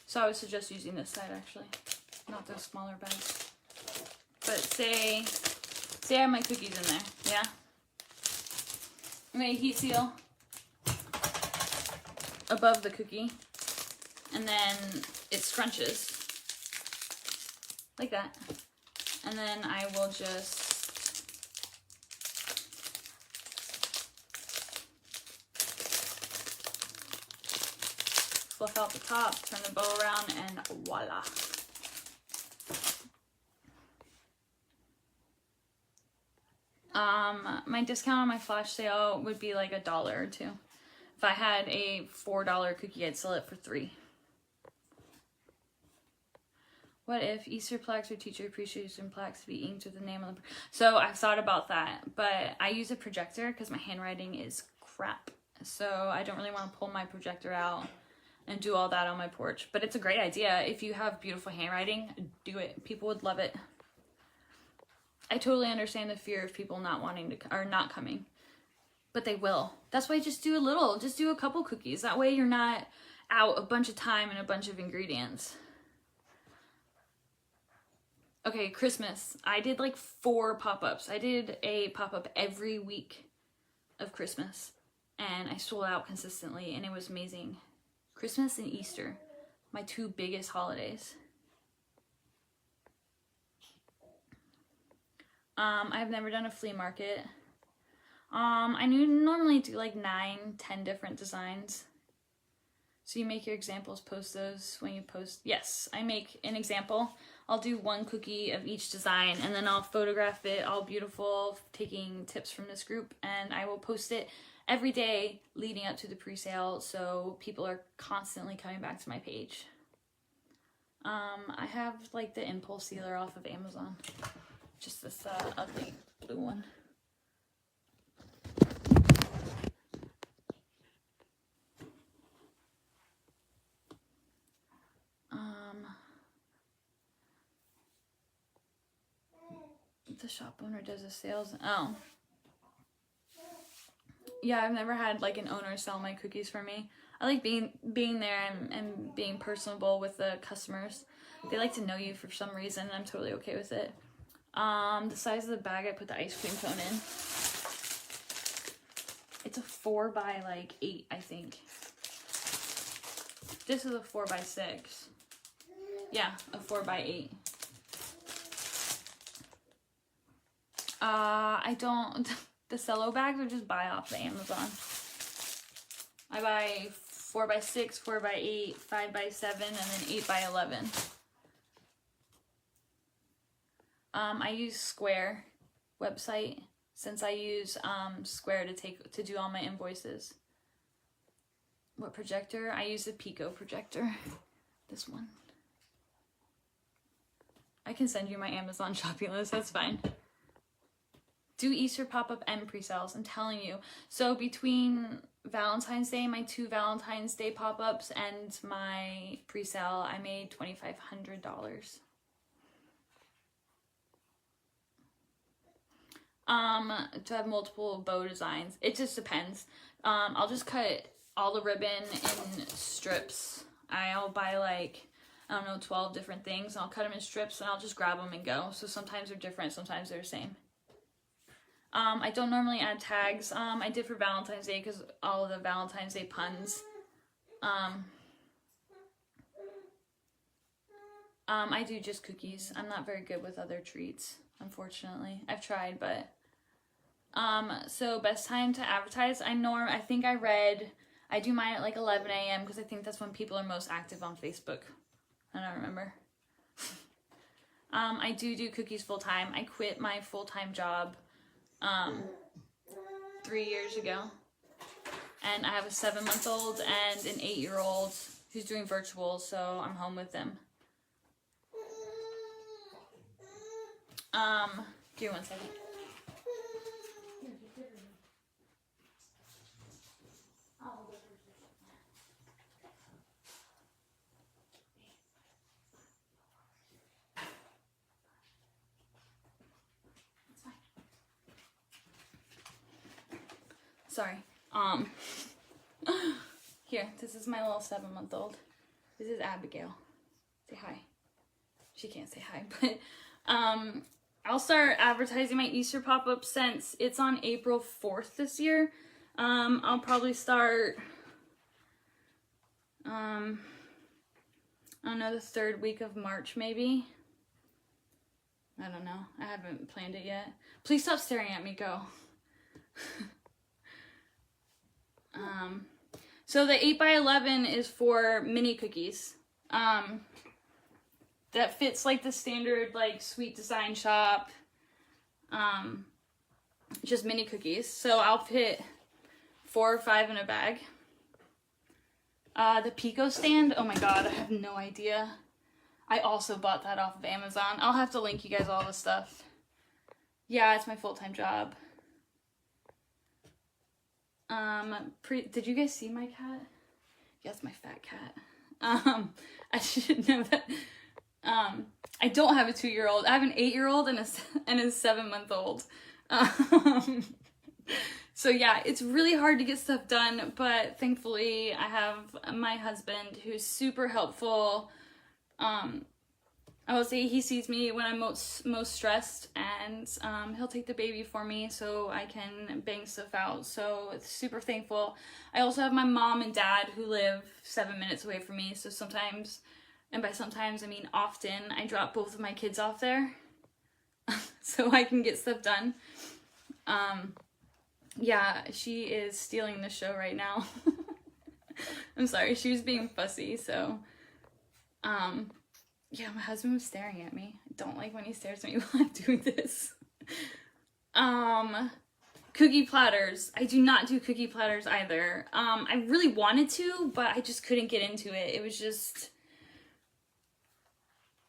So I would suggest using this side actually, not those smaller bags. But say I have my cookies in there, yeah? I'm gonna heat seal above the cookie, and then it scrunches like that. And then I will just fluff out the top, turn the bow around, and voila. My discount on my flash sale would be like $1 or $2. If I had a $4 cookie, I'd sell it for $3. What if Easter plaques or teacher appreciation plaques to be inked with the name of the... So I've thought about that, but I use a projector because my handwriting is crap. So I don't really want to pull my projector out and do all that on my porch. But it's a great idea. If you have beautiful handwriting, do it. People would love it. I totally understand the fear of people not wanting to, or not coming. But they will. That's why just do a little. Just do a couple cookies. That way you're not out a bunch of time and a bunch of ingredients. Okay, Christmas. I did like 4 pop-ups. I did a pop-up every week of Christmas. And I sold out consistently, and it was amazing. Christmas and Easter, my 2 biggest holidays. I've never done a flea market. I normally do like 9-10 different designs. So you make your examples, post those when you post. Yes, I make an example. I'll do 1 cookie of each design, and then I'll photograph it all beautiful, taking tips from this group, and I will post it every day leading up to the pre-sale, so people are constantly coming back to my page. I have like the impulse sealer off of Amazon. Just this ugly blue one. The shop owner does the sales. Oh. Yeah, I've never had like an owner sell my cookies for me. I like being there and being personable with the customers. They like to know you for some reason, and I'm totally okay with it. The size of the bag I put the ice cream cone in. It's a 4x8, I think. This is a 4x6. Yeah, a 4x8. I don't... The cello bags are just buy off the Amazon. I buy 4x6, 4x8, 5x7, and then 8x11. I use Square website since I use Square to do all my invoices. What projector? I use the Pico projector. This one. I can send you my Amazon shopping list, that's fine. Do Easter pop-up and pre-sales, I'm telling you. So between Valentine's Day, my 2 Valentine's Day pop-ups, and my pre-sale, I made $2,500. To have multiple bow designs. It just depends. I'll just cut all the ribbon in strips. I'll buy like, I don't know, 12 different things, and I'll cut them in strips, and I'll just grab them and go. So sometimes they're different, sometimes they're the same. I don't normally add tags. I did for Valentine's Day because all of the Valentine's Day puns. I do just cookies. I'm not very good with other treats, unfortunately. I've tried, but so best time to advertise. I think I do mine at like 11 a.m. because I think that's when people are most active on Facebook. I don't remember. I do cookies full time. I quit my full-time job 3 years ago, and I have a 7-month-old and an 8-year-old who's doing virtual, so I'm home with them. Give me 1 second. Sorry. Here, this is my little 7-month-old. This is Abigail. Say hi. She can't say hi, but I'll start advertising my Easter pop-up since it's on April 4th this year. I'll probably start, I don't know, the 3rd week of March maybe. I don't know. I haven't planned it yet. Please stop staring at me, go. So the 8x11 is for mini cookies. That fits like the standard like Sweet Design Shop, just mini cookies. So I'll fit 4 or 5 in a bag. The Pico stand, oh my god, I have no idea. I also bought that off of Amazon. I'll have to link you guys all the stuff. Yeah, it's my full-time job. Did you guys see my cat? Yes, my fat cat. I should know that. I don't have a 2-year-old. I have an 8-year-old and a 7-month-old. So yeah, it's really hard to get stuff done, but thankfully I have my husband who's super helpful. I will say he sees me when I'm most stressed, and he'll take the baby for me so I can bang stuff out. So it's super thankful. I also have my mom and dad who live 7 minutes away from me. So sometimes, and by sometimes I mean often, I drop both of my kids off there so I can get stuff done. Yeah, she is stealing the show right now. I'm sorry, she was being fussy, so yeah, my husband was staring at me. I don't like when he stares at me while I'm doing this. Cookie platters. I do not do cookie platters either. I really wanted to, but I just couldn't get into it. It was just,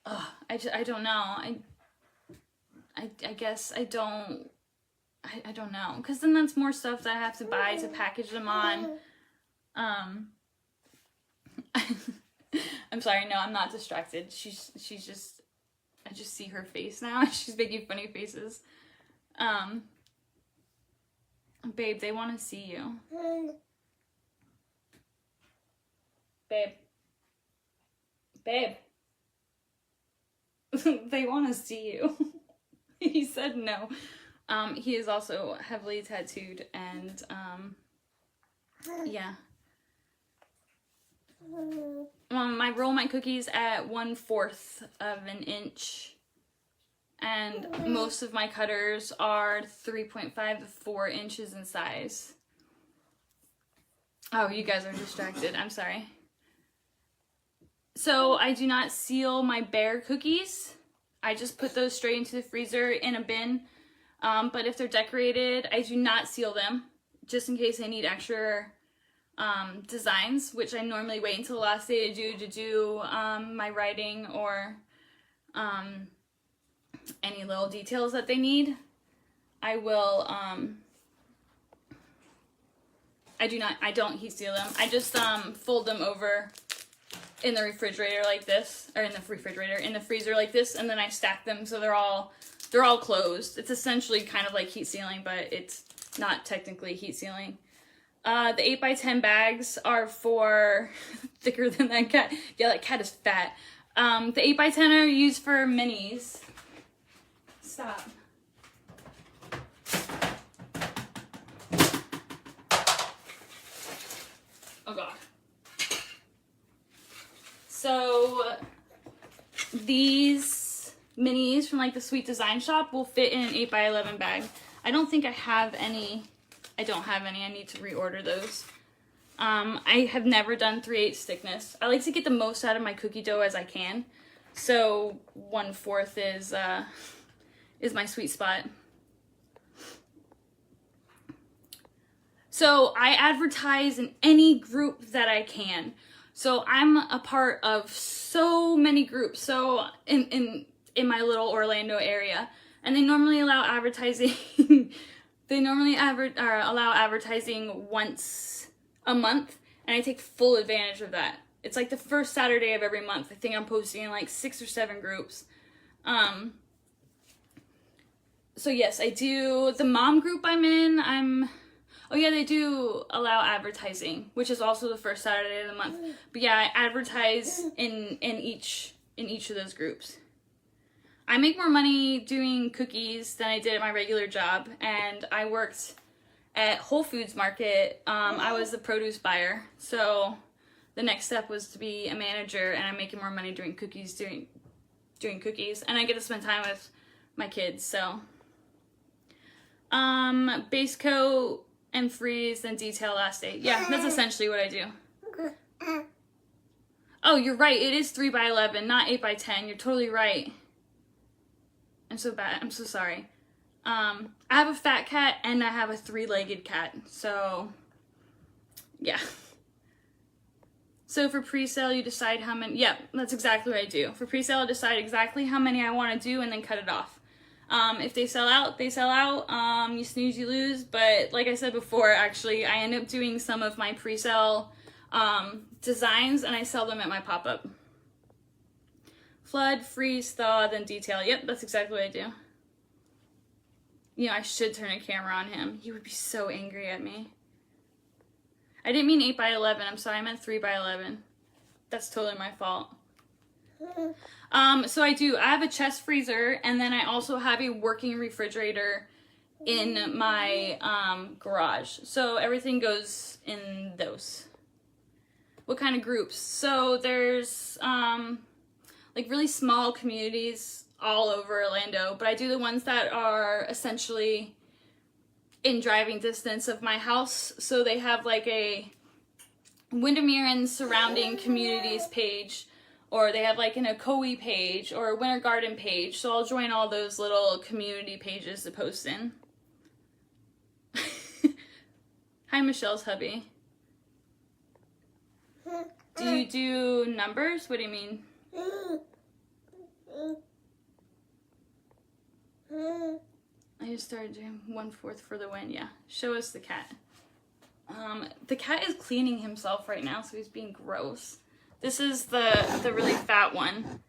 I don't know. I guess I don't know. Because then that's more stuff that I have to buy to package them on. I'm sorry, no, I'm not distracted. She's just, I just see her face now. She's making funny faces. Babe, they want to see you. Babe. They want to see you. He said no. He is also heavily tattooed, and yeah. I roll my cookies at 1/4 of an inch, and most of my cutters are 3.5 to 4 inches in size. Oh, you guys are distracted. I'm sorry. So I do not seal my bare cookies. I just put those straight into the freezer in a bin. But if they're decorated, I do not seal them, just in case I need extra designs, which I normally wait until the last day to do my writing or any little details that they need. I will, I don't heat seal them. I just fold them over in the refrigerator like this, or in the freezer like this, and then I stack them so they're all closed. It's essentially kind of like heat sealing, but it's not technically heat sealing. The 8x10 bags are for thicker than that cat. Yeah, that cat is fat. The 8x10 are used for minis. Stop. Oh god. So these minis from like the Sweet Design Shop will fit in an 8x11 bag. I don't think I have any. I don't have any. I need to reorder those. I have never done 3/8 thickness. I like to get the most out of my cookie dough as I can. So 1/4 is my sweet spot. So I advertise in any group that I can. So I'm a part of so many groups. So in my little Orlando area, and they normally allow advertising. They normally allow advertising once a month, and I take full advantage of that. It's like the first Saturday of every month. I think I'm posting in like 6 or 7 groups. So yes, I do. The mom group I'm in, oh yeah, they do allow advertising, which is also the first Saturday of the month. But yeah, I advertise in each of those groups. I make more money doing cookies than I did at my regular job, and I worked at Whole Foods Market. I was the produce buyer, so the next step was to be a manager, and I'm making more money doing cookies, doing cookies, and I get to spend time with my kids. So base coat and freeze, then detail last day. Yeah, that's essentially what I do. Oh, you're right, it is 3x11, not 8x10. You're totally right. I'm so bad. I'm so sorry. I have a fat cat and I have a 3-legged cat. So, yeah. So for pre-sale, you decide how many. Yeah, that's exactly what I do. For pre-sale, I decide exactly how many I want to do and then cut it off. If they sell out, they sell out. You snooze, you lose. But like I said before, actually, I end up doing some of my pre-sale designs and I sell them at my pop-up. Flood, freeze, thaw, then detail. Yep, that's exactly what I do. You know, I should turn a camera on him. He would be so angry at me. I didn't mean 8x11. I'm sorry, I meant 3x11. That's totally my fault. So I have a chest freezer, and then I also have a working refrigerator in my garage. So everything goes in those. What kind of groups? So there's like really small communities all over Orlando, but I do the ones that are essentially in driving distance of my house. So they have like a Windermere and surrounding communities page, or they have like an Ocoee page or a Winter Garden page. So I'll join all those little community pages to post in. Hi, Michelle's hubby. Do you do numbers? What do you mean? I just started doing 1/4 for the win. Yeah, show us the cat. The cat is cleaning himself right now, so he's being gross. This is the really fat one.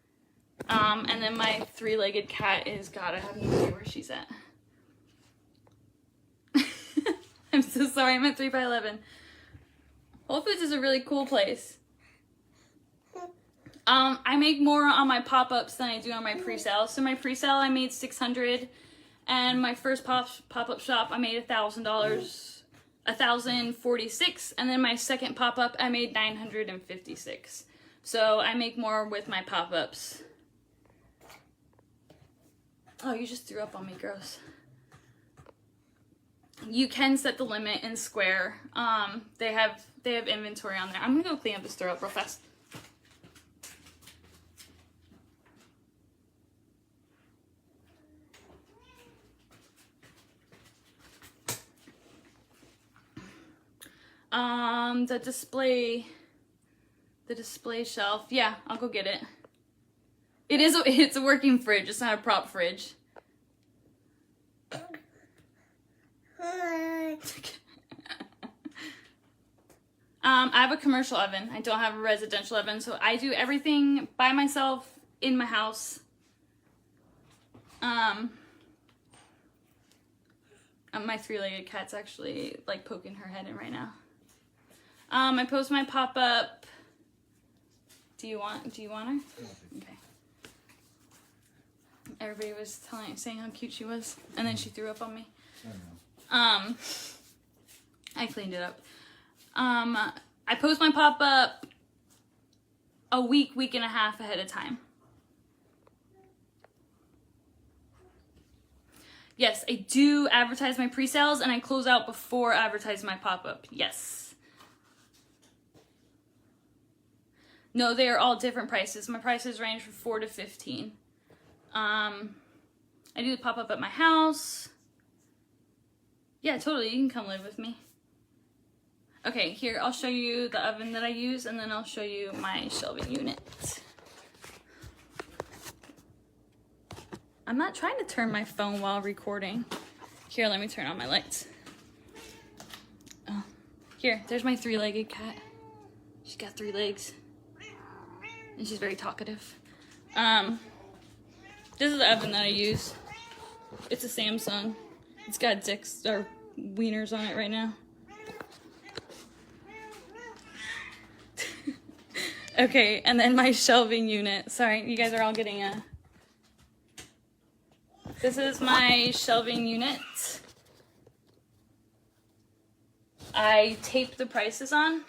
And then my 3-legged cat is, God, I have no idea where she's at. I'm so sorry, I'm at 3x11. Whole Foods is a really cool place. I make more on my pop-ups than I do on my pre-sale. So my pre-sale I made $600, and my first pop-up shop I made $1,000, $1,046, and then my second pop-up I made $956. So I make more with my pop-ups. Oh, you just threw up on me, gross. You can set the limit in square. They have inventory on there. I'm gonna go clean up this throw up real fast. The display shelf. Yeah, I'll go get it. It's a working fridge. It's not a prop fridge. I have a commercial oven. I don't have a residential oven, so I do everything by myself in my house. My three-legged cat's actually like poking her head in right now. I post my pop-up. Do you want her? Okay. Everybody was saying how cute she was, and then she threw up on me. I know. I cleaned it up. I post my pop-up a week and a half ahead of time. Yes, I do advertise my pre-sales, and I close out before advertising my pop-up. Yes. No, they are all different prices. My prices range from $4 to $15. I do the pop-up at my house. Yeah, totally. You can come live with me. Okay, here, I'll show you the oven that I use, and then I'll show you my shelving unit. I'm not trying to turn my phone while recording. Here, let me turn on my lights. Oh, here, there's my three-legged cat. She's got 3 legs. And she's very talkative. This is the oven that I use. It's a Samsung. It's got dicks or wieners on it right now. Okay, and then my shelving unit. Sorry, you guys are all getting a... This is my shelving unit. I tape the prices on.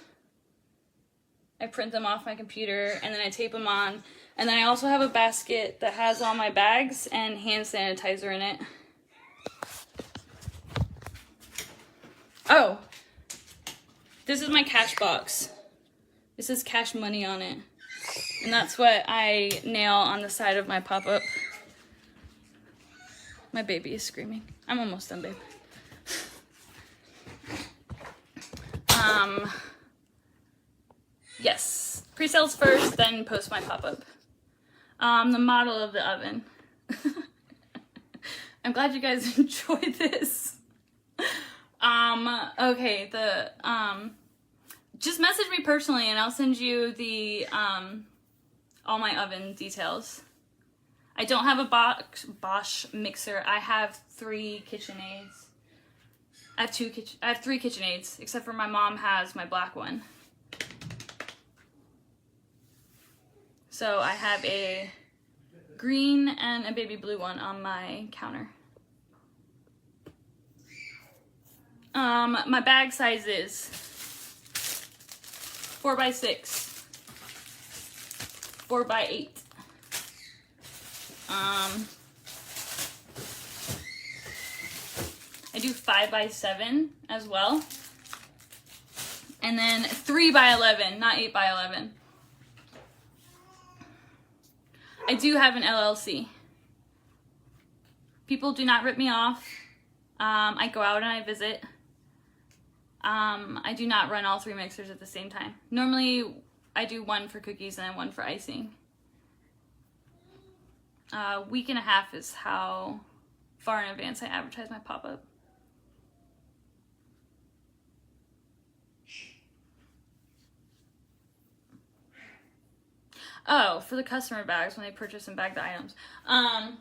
I print them off my computer, and then I tape them on. And then I also have a basket that has all my bags and hand sanitizer in it. Oh, this is my cash box. This is cash money on it. And that's what I nail on the side of my pop-up. My baby is screaming. I'm almost done, babe. Yes. Pre-sales first, then post my pop-up. The model of the oven. I'm glad you guys enjoyed this. Okay, just message me personally and I'll send you the, all my oven details. I don't have a Bosch mixer. I have 3 KitchenAids. I have 3 KitchenAids, except for my mom has my black one. So I have a green and a baby blue one on my counter. My bag size is 4x6, 4x8. I do 5x7 as well. And then 3x11, not 8x11. I do have an LLC. People do not rip me off. I go out and I visit. I do not run all 3 mixers at the same time. Normally, I do one for cookies and then one for icing. Week and a half is how far in advance I advertise my pop-up. Oh, for the customer bags when they purchase and bag the items. I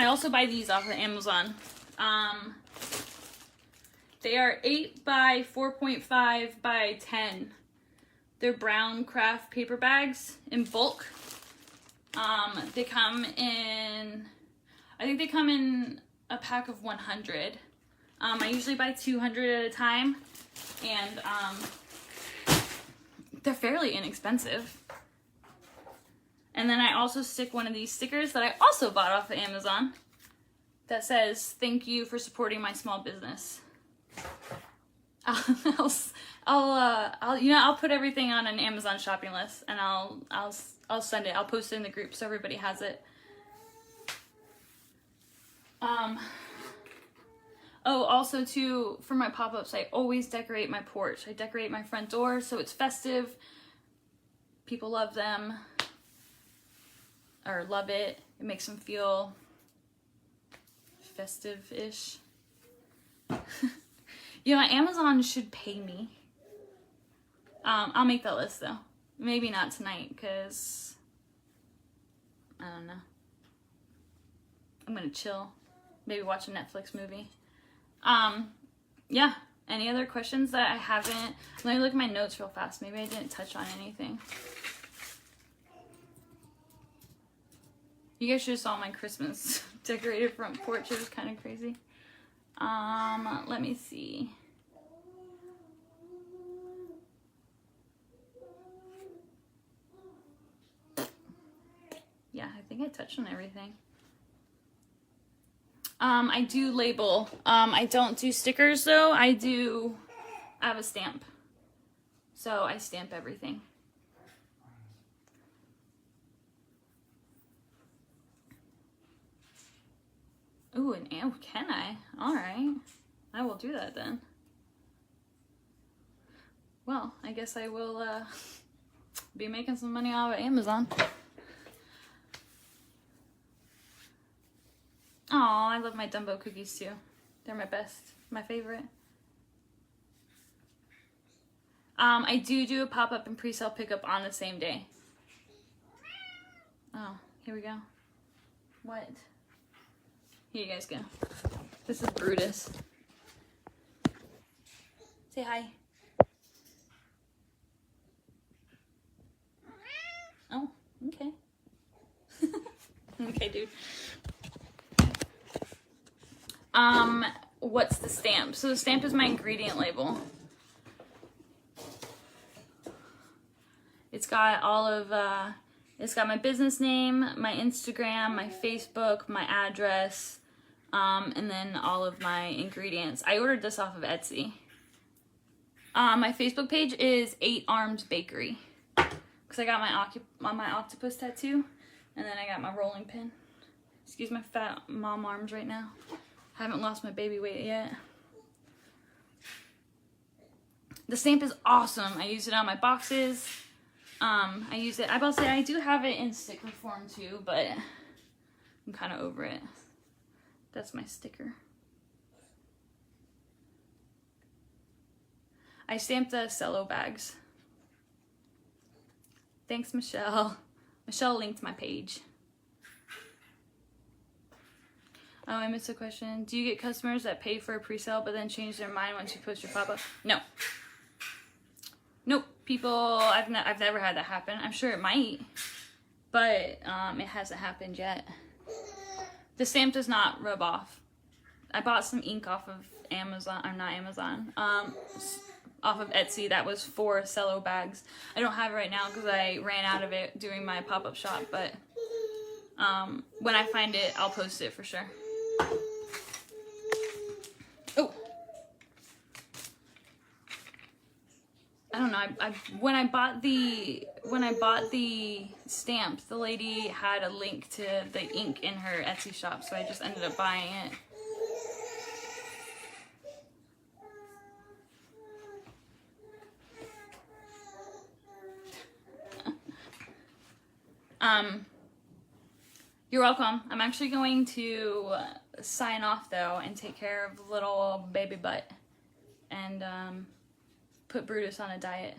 also buy these off of Amazon. They are 8 by 4.5 by 10. They're brown craft paper bags in bulk. They come in, I think they come in a pack of 100. I usually buy 200 at a time, and they're fairly inexpensive. And then I also stick one of these stickers that I also bought off of Amazon that says, "Thank you for supporting my small business." I'll put everything on an Amazon shopping list, and I'll send it. I'll post it in the group so everybody has it. Oh, also too, for my pop-ups, I always decorate my porch. I decorate my front door so it's festive. People love them, or love it. It makes them feel festive-ish. You know, Amazon should pay me. I'll make that list though. Maybe not tonight, because I don't know. I'm gonna chill. Maybe watch a Netflix movie. Yeah. Any other questions that I haven't? Let me look at my notes real fast. Maybe I didn't touch on anything. You guys should have saw my Christmas decorated front porch. It was kind of crazy. Let me see. Yeah, I think I touched on everything. I do label. I don't do stickers though. I have a stamp. So I stamp everything. Ooh, can I? Alright. I will do that then. Well, I guess I will be making some money off of Amazon. Oh, I love my Dumbo cookies too. They're my best, my favorite. I do a pop-up and pre-sale pickup on the same day. Oh, here we go. What? Here you guys go. This is Brutus. Say hi. Oh, okay. Okay, dude. What's the stamp? So the stamp is my ingredient label. It's got all of, it's got my business name, my Instagram, my Facebook, my address, and then all of my ingredients. I ordered this off of Etsy. My Facebook page is 8 Arms Bakery, because I got my octopus tattoo, and then I got my rolling pin. Excuse my fat mom arms right now. I haven't lost my baby weight yet. The stamp is awesome. I use it on my boxes. I use it, I do have it in sticker form too, but I'm kind of over it. That's my sticker. I stamped the cello bags. Thanks, Michelle. Michelle linked my page. Oh, I missed a question. Do you get customers that pay for a pre-sale but then change their mind once you post your pop-up? No. Nope. People, I've never had that happen. I'm sure it might, but it hasn't happened yet. The stamp does not rub off. I bought some ink off of Amazon, or not Amazon, off of Etsy that was for cello bags. I don't have it right now because I ran out of it doing my pop-up shop, but when I find it, I'll post it for sure. Oh. I don't know. When I bought the stamp, the lady had a link to the ink in her Etsy shop, so I just ended up buying it. You're welcome. I'm actually going to sign off though and take care of little baby butt and put Brutus on a diet.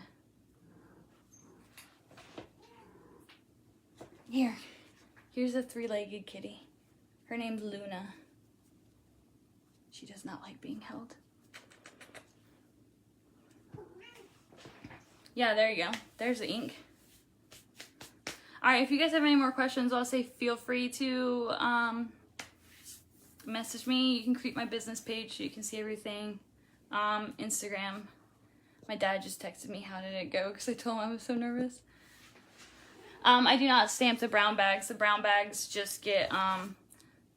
Here's a 3-legged kitty. Her name's Luna. She does not like being held. Yeah, there you go. There's the ink. Alright, if you guys have any more questions, I'll say feel free to message me. You can create my business page so you can see everything. Instagram. My dad just texted me how did it go because I told him I was so nervous. I do not stamp the brown bags. The brown bags just get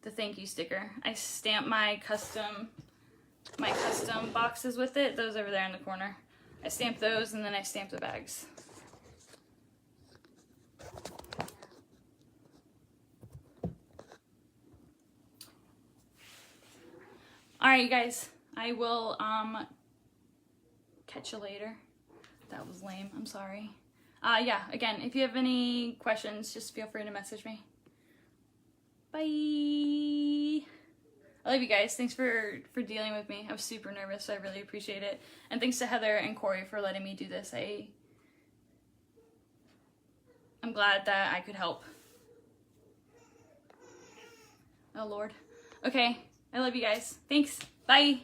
the thank you sticker. I stamp my custom boxes with it. Those over there in the corner. I stamp those and then I stamp the bags. Alright, you guys. I will catch you later. That was lame. I'm sorry. Yeah, again, if you have any questions, just feel free to message me. Bye. I love you guys. Thanks for dealing with me. I was super nervous, so I really appreciate it. And thanks to Heather and Corey for letting me do this. I'm glad that I could help. Oh, Lord. Okay. I love you guys. Thanks. Bye.